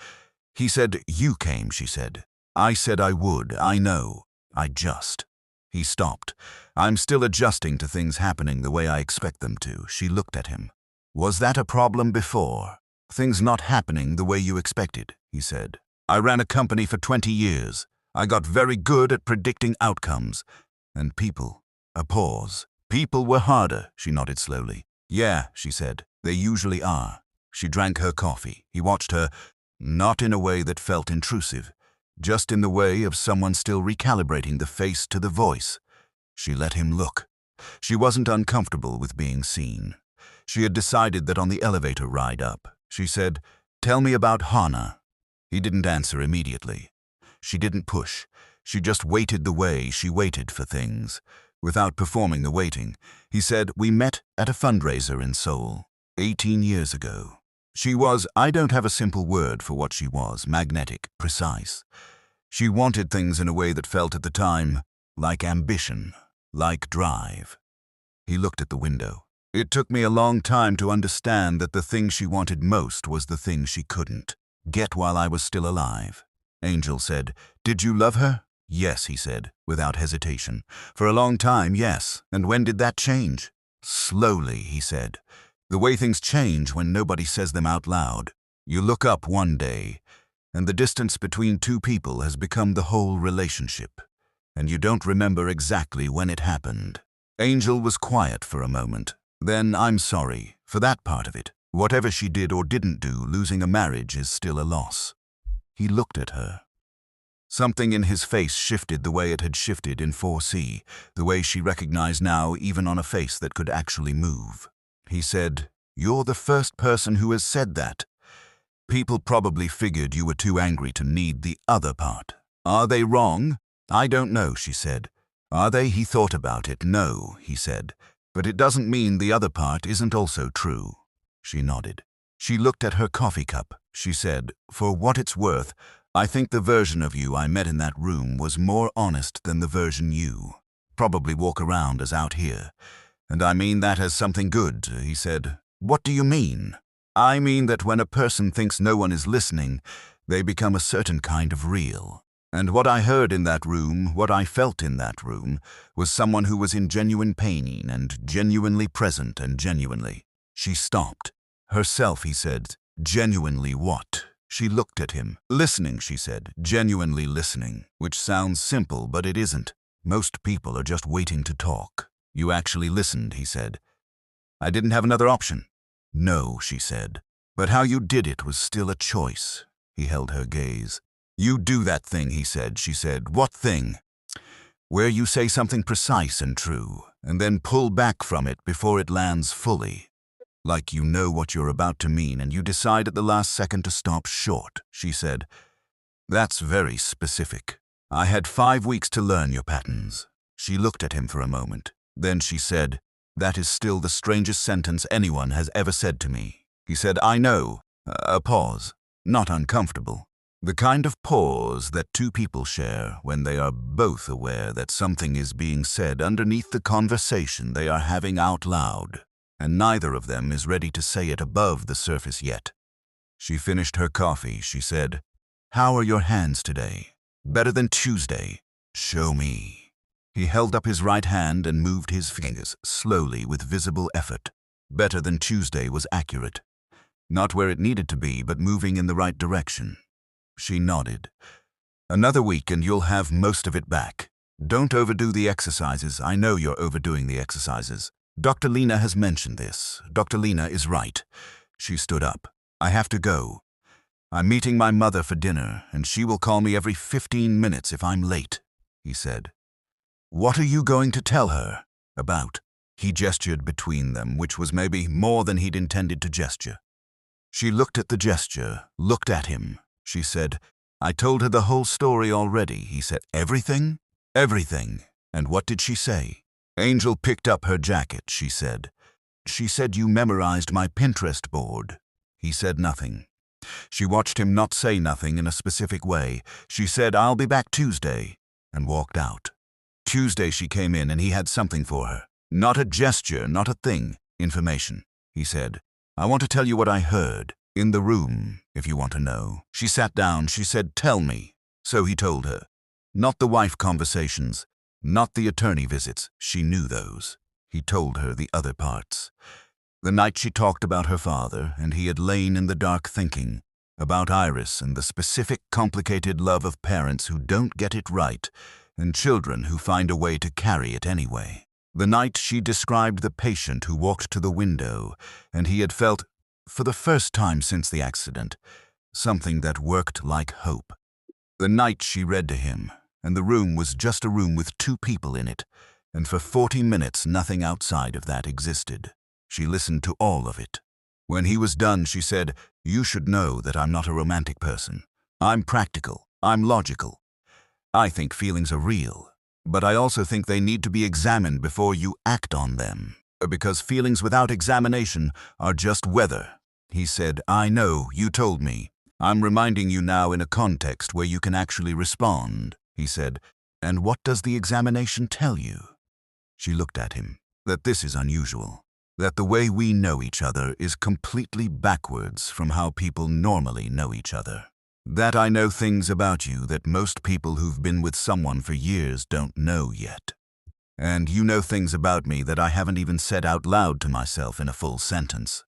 He said, "You came," she said. "I said I would, I know. I just." He stopped. "I'm still adjusting to things happening the way I expect them to." She looked at him. "Was that a problem before? Things not happening the way you expected?" he said. "I ran a company for 20 years. I got very good at predicting outcomes. And people." A pause. "People were harder," she nodded slowly. "Yeah," she said. "They usually are." She drank her coffee. He watched her, not in a way that felt intrusive, just in the way of someone still recalibrating the face to the voice. She let him look. She wasn't uncomfortable with being seen. She had decided that on the elevator ride up. She said, "Tell me about Hana." He didn't answer immediately. She didn't push. She just waited the way she waited for things, without performing the waiting. He said, "We met at a fundraiser in Seoul, 18 years ago." She was, I don't have a simple word for what she was, magnetic, precise. She wanted things in a way that felt at the time like ambition, like drive. He looked at the window. "It took me a long time to understand that the thing she wanted most was the thing she couldn't get while I was still alive." Angel said, "Did you love her?" "Yes," he said, without hesitation. "For a long time, yes. And when did that change?" "Slowly," he said. "The way things change when nobody says them out loud. You look up one day, and the distance between 2 people has become the whole relationship, and you don't remember exactly when it happened." Angel was quiet for a moment. Then, "I'm sorry, for that part of it. Whatever she did or didn't do, losing a marriage is still a loss." He looked at her. Something in his face shifted the way it had shifted in 4C, the way she recognized now even on a face that could actually move. He said, "You're the first person who has said that. People probably figured you were too angry to need the other part. Are they wrong?" "I don't know," she said. "Are they?" He thought about it. "No," he said. "But it doesn't mean the other part isn't also true." She nodded. She looked at her coffee cup. She said, "For what it's worth, I think the version of you I met in that room was more honest than the version you probably walk around as out here. And I mean that as something good," he said. "What do you mean?" "I mean that when a person thinks no one is listening, they become a certain kind of real. And what I heard in that room, what I felt in that room, was someone who was in genuine pain and genuinely present and genuinely." She stopped. "Herself," he said. "Genuinely what?" She looked at him. "Listening," she said. "Genuinely listening," which sounds simple, but it isn't. Most people are just waiting to talk. "You actually listened," he said. "I didn't have another option." "No," she said. "But how you did it was still a choice." He held her gaze. "You do that thing," he said. She said, "What thing?" "Where you say something precise and true, and then pull back from it before it lands fully." Like you know what you're about to mean and you decide at the last second to stop short, she said. That's very specific. I had 5 weeks to learn your patterns. She looked at him for a moment. Then she said, that is still the strangest sentence anyone has ever said to me. He said, I know. A pause. Not uncomfortable. The kind of pause that two people share when they are both aware that something is being said underneath the conversation they are having out loud, and neither of them is ready to say it above the surface yet. She finished her coffee. She said, how are your hands today? Better than Tuesday. Show me. He held up his right hand and moved his fingers slowly with visible effort. Better than Tuesday was accurate. Not where it needed to be, but moving in the right direction. She nodded. Another week and you'll have most of it back. Don't overdo the exercises. I know you're overdoing the exercises. Dr. Lena has mentioned this. Dr. Lena is right. She stood up. I have to go. I'm meeting my mother for dinner, and she will call me every 15 minutes if I'm late, he said. What are you going to tell her about? He gestured between them, which was maybe more than he'd intended to gesture. She looked at the gesture, looked at him. She said, I told her the whole story already. He said, everything? Everything. And what did she say? Angel picked up her jacket, she said. She said you memorized my Pinterest board. He said nothing. She watched him not say nothing in a specific way. She said, I'll be back Tuesday, and walked out. Tuesday she came in and he had something for her. Not a gesture, not a thing. Information. He said, I want to tell you what I heard. In the room, if you want to know. She sat down. She said, tell me. So he told her. Not the wife conversations. Not the attorney visits. She knew those. He told her the other parts. The night she talked about her father, and he had lain in the dark thinking about Iris and the specific complicated love of parents who don't get it right and children who find a way to carry it anyway. The night she described the patient who walked to the window, and he had felt, for the first time since the accident, something that worked like hope. The night she read to him, and the room was just a room with 2 people in it, and for 40 minutes nothing outside of that existed. She listened to all of it. When he was done, she said, you should know that I'm not a romantic person. I'm practical. I'm logical. I think feelings are real, but I also think they need to be examined before you act on them, because feelings without examination are just weather. He said, I know, you told me. I'm reminding you now in a context where you can actually respond. He said, and what does the examination tell you? She looked at him. That this is unusual. That the way we know each other is completely backwards from how people normally know each other. That I know things about you that most people who've been with someone for years don't know yet. And you know things about me that I haven't even said out loud to myself in a full sentence.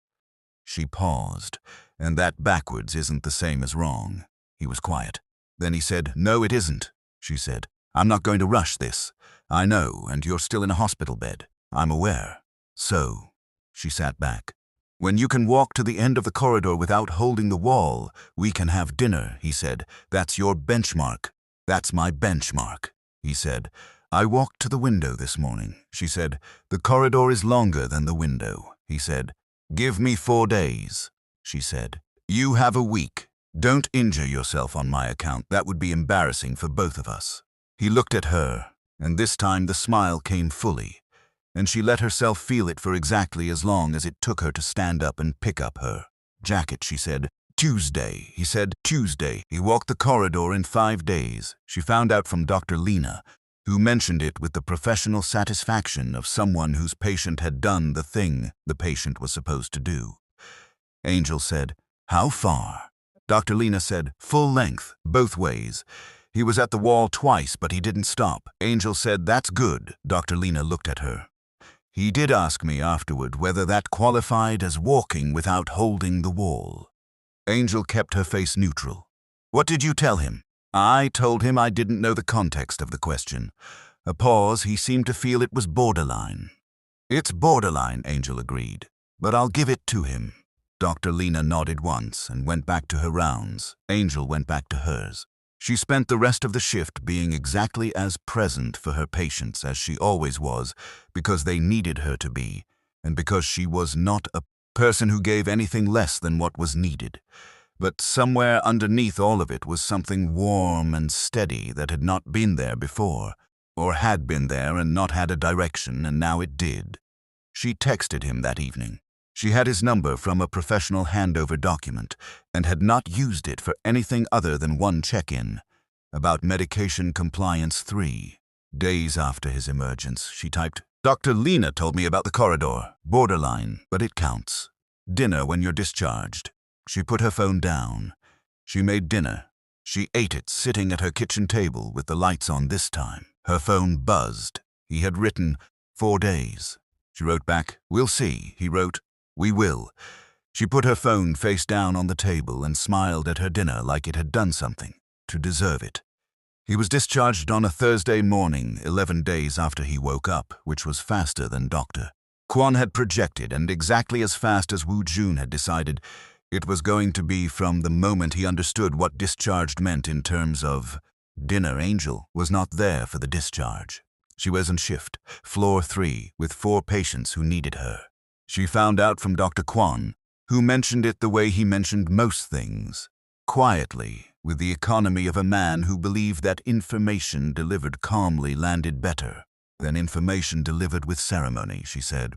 She paused, and that backwards isn't the same as wrong. He was quiet. Then he said, no, it isn't, she said. I'm not going to rush this. I know, and you're still in a hospital bed. I'm aware. So, she sat back. When you can walk to the end of the corridor without holding the wall, we can have dinner, he said. That's your benchmark. That's my benchmark, he said. I walked to the window this morning, she said. The corridor is longer than the window, he said. Give me 4 days, she said. You have a week. Don't injure yourself on my account. That would be embarrassing for both of us. He looked at her, and this time the smile came fully, and she let herself feel it for exactly as long as it took her to stand up and pick up her jacket. She said, Tuesday, he said, Tuesday. He walked the corridor in 5 days. She found out from Dr. Lena, who mentioned it with the professional satisfaction of someone whose patient had done the thing the patient was supposed to do. Angel said, how far? Dr. Lena said, full length, both ways. He was at the wall twice, but he didn't stop. Angel said, that's good. Dr. Lena looked at her. He did ask me afterward whether that qualified as walking without holding the wall. Angel kept her face neutral. What did you tell him? I told him I didn't know the context of the question. A pause. He seemed to feel it was borderline. It's borderline, Angel agreed, but I'll give it to him. Dr. Lena nodded once and went back to her rounds. Angel went back to hers. She spent the rest of the shift being exactly as present for her patients as she always was, because they needed her to be, and because she was not a person who gave anything less than what was needed. But somewhere underneath all of it was something warm and steady that had not been there before, or had been there and not had a direction, and now it did. She texted him that evening. She had his number from a professional handover document and had not used it for anything other than one check-in about medication compliance 3. Days after his emergence, she typed, "Dr. Lena told me about the corridor. Borderline, but it counts. Dinner when you're discharged." She put her phone down. She made dinner. She ate it sitting at her kitchen table with the lights on this time. Her phone buzzed. He had written, 4 days. She wrote back, "We'll see." He wrote, "We will." She put her phone face down on the table and smiled at her dinner like it had done something to deserve it. He was discharged on a Thursday morning, 11 days after he woke up, which was faster than Dr. Kwon had projected and exactly as fast as Woo-joon had decided it was going to be from the moment he understood what discharged meant in terms of dinner. Angel was not there for the discharge. She was on shift, floor 3, with 4 patients who needed her. She found out from Dr. Kwon, who mentioned it the way he mentioned most things, quietly, with the economy of a man who believed that information delivered calmly landed better than information delivered with ceremony. She said,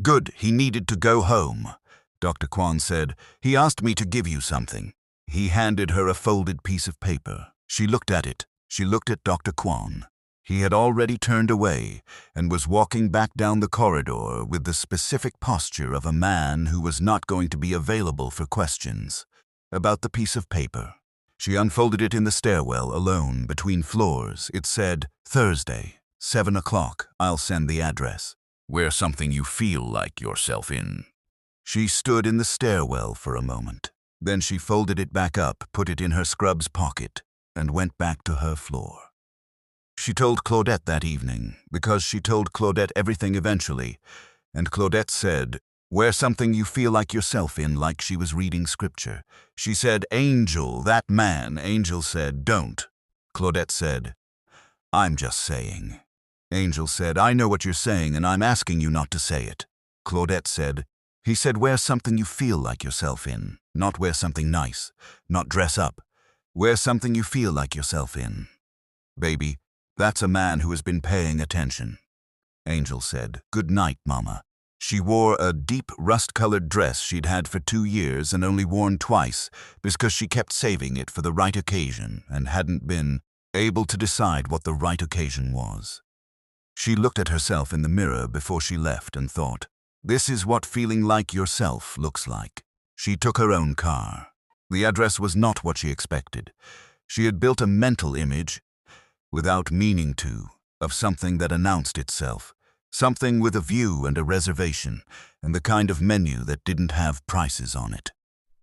"Good, he needed to go home." Dr. Kwon said, "He asked me to give you something." He handed her a folded piece of paper. She looked at it. She looked at Dr. Kwon. He had already turned away and was walking back down the corridor with the specific posture of a man who was not going to be available for questions about the piece of paper. She unfolded it in the stairwell alone between floors. It said, "Thursday, 7 o'clock. I'll send the address. Wear something you feel like yourself in." She stood in the stairwell for a moment. Then she folded it back up, put it in her scrubs pocket, and went back to her floor. She told Claudette that evening, because she told Claudette everything eventually, and Claudette said, "Wear something you feel like yourself in," like she was reading scripture. She said, "Angel, that man." Angel said, "Don't." Claudette said, "I'm just saying." Angel said, "I know what you're saying, and I'm asking you not to say it." Claudette said, "He said wear something you feel like yourself in, not wear something nice, not dress up. Wear something you feel like yourself in. Baby, that's a man who has been paying attention." Angel said, "Good night, Mama." She wore a deep rust-colored dress she'd had for 2 years and only worn twice because she kept saving it for the right occasion and hadn't been able to decide what the right occasion was. She looked at herself in the mirror before she left and thought, this is what feeling like yourself looks like. She took her own car. The address was not what she expected. She had built a mental image, without meaning to, of something that announced itself, something with a view and a reservation, and the kind of menu that didn't have prices on it.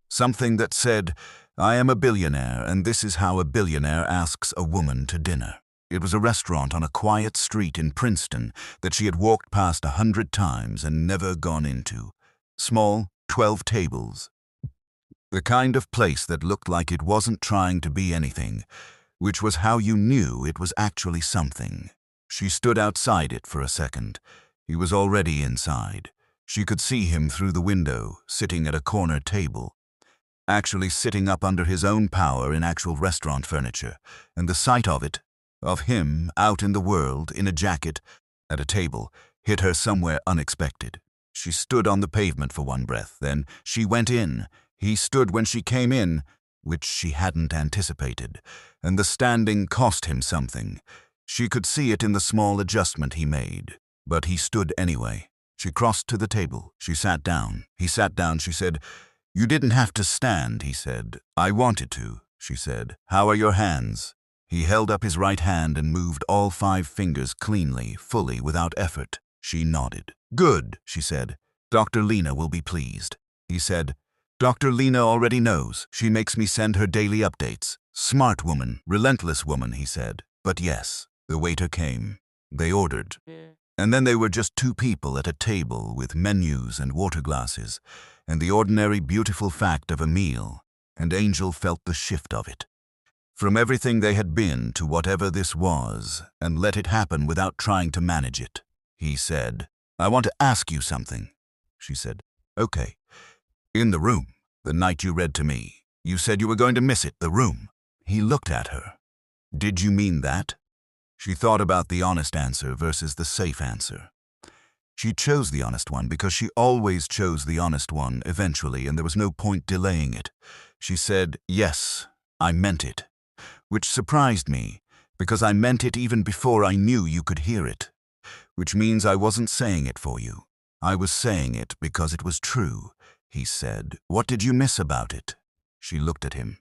Something that said, "I am a billionaire, and this is how a billionaire asks a woman to dinner." It was a restaurant on a quiet street in Princeton that she had walked past 100 times and never gone into. Small, 12 tables. The kind of place that looked like it wasn't trying to be anything, which was how you knew it was actually something. She stood outside it for a second. He was already inside. She could see him through the window, sitting at a corner table, actually sitting up under his own power in actual restaurant furniture, and the sight of it, of him out in the world in a jacket at a table, hit her somewhere unexpected. She stood on the pavement for one breath, then she went in. He stood when she came in, which she hadn't anticipated, and the standing cost him something. She could see it in the small adjustment he made, but he stood anyway. She crossed to the table. She sat down. He sat down. She said, "You didn't have to stand," he said. "I wanted to," she said. "How are your hands?" He held up his right hand and moved all 5 fingers cleanly, fully, without effort. She nodded. "Good," she said. "Dr. Lena will be pleased." He said, "Dr. Lena already knows. She makes me send her daily updates. Smart woman, relentless woman," he said. "But yes." The waiter came. They ordered. And then they were just 2 people at a table with menus and water glasses, and the ordinary beautiful fact of a meal, and Angel felt the shift of it. From everything they had been to whatever this was, and let it happen without trying to manage it. He said, "I want to ask you something," she said. Okay. In the room, the night you read to me. You said you were going to miss it, the room. He looked at her. Did you mean that? She thought about the honest answer versus the safe answer. She chose the honest one because she always chose the honest one eventually, and there was no point delaying it. She said, "Yes, I meant it," which surprised me because I meant it even before I knew you could hear it, which means I wasn't saying it for you. I was saying it because it was true. He said, "What did you miss about it?" She looked at him.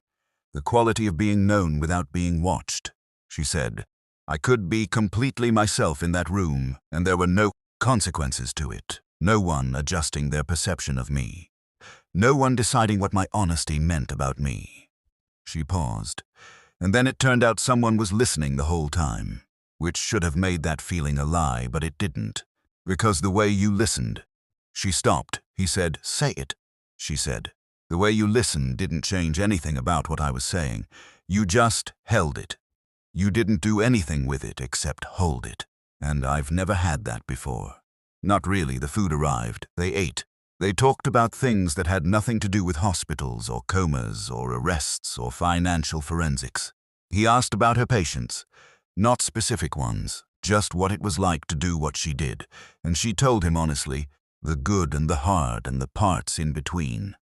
The quality of being known without being watched. She said, "I could be completely myself in that room, and there were no consequences to it. No one adjusting their perception of me. No one deciding what my honesty meant about me." She paused, and then it turned out someone was listening the whole time, which should have made that feeling a lie, but it didn't, because the way you listened. She stopped. He said, "Say it." She said, "The way you listened didn't change anything about what I was saying. You just held it. You didn't do anything with it except hold it. And I've never had that before." Not really. The food arrived. They ate. They talked about things that had nothing to do with hospitals or comas or arrests or financial forensics. He asked about her patients, not specific ones, just what it was like to do what she did, and she told him honestly, the good and the hard and the parts in between.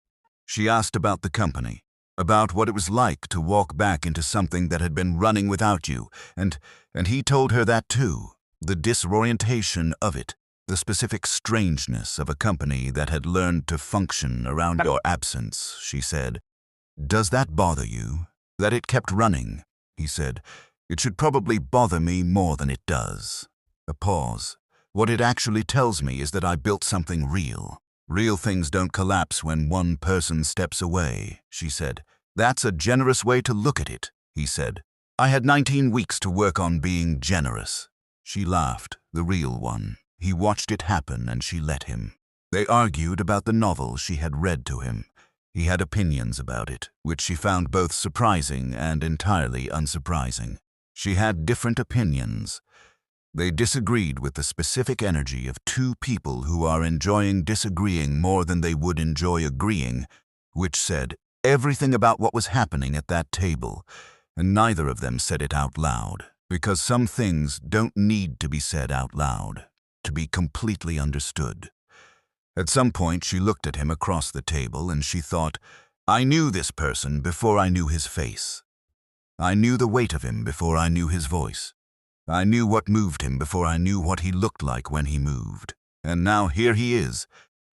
She asked about the company, about what it was like to walk back into something that had been running without you, and he told her that too, the disorientation of it, the specific strangeness of a company that had learned to function around your absence. She said, "Does that bother you, that it kept running?" He said, "It should probably bother me more than it does." A pause. "What it actually tells me is that I built something real. Real things don't collapse when one person steps away," she said. "That's a generous way to look at it," he said. "I had 19 weeks to work on being generous." She laughed, the real one. He watched it happen and she let him. They argued about the novel she had read to him. He had opinions about it, which she found both surprising and entirely unsurprising. She had different opinions. They disagreed with the specific energy of two people who are enjoying disagreeing more than they would enjoy agreeing, which said everything about what was happening at that table, and neither of them said it out loud, because some things don't need to be said out loud to be completely understood. At some point, she looked at him across the table and she thought, "I knew this person before I knew his face. I knew the weight of him before I knew his voice. I knew what moved him before I knew what he looked like when he moved. And now here he is,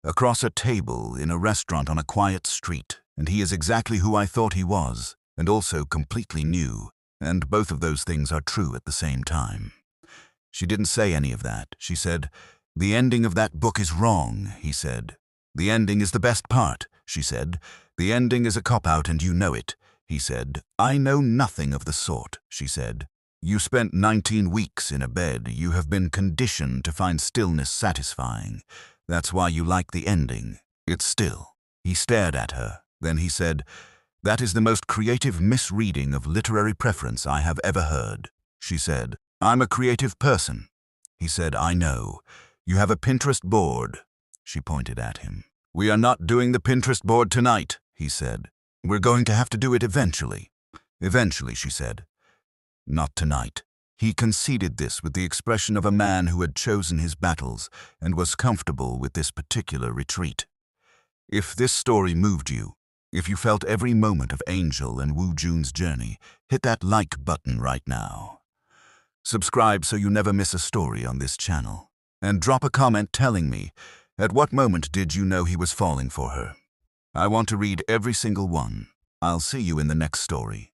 across a table in a restaurant on a quiet street, and he is exactly who I thought he was, and also completely new, and both of those things are true at the same time." She didn't say any of that. She said, "The ending of that book is wrong," he said. "The ending is the best part," she said. "The ending is a cop-out and you know it," he said. "I know nothing of the sort," she said. "You spent 19 weeks in a bed. You have been conditioned to find stillness satisfying. That's why you like the ending. It's still." He stared at her. Then he said, "That is the most creative misreading of literary preference I have ever heard." She said, "I'm a creative person." He said, "I know. You have a Pinterest board." She pointed at him. "We are not doing the Pinterest board tonight," he said. "We're going to have to do it eventually." "Eventually," she said. "Not tonight." He conceded this with the expression of a man who had chosen his battles and was comfortable with this particular retreat. If this story moved you, if you felt every moment of Angel and Woo-joon's journey, hit that like button right now. Subscribe so you never miss a story on this channel. And drop a comment telling me, at what moment did you know he was falling for her? I want to read every single one. I'll see you in the next story.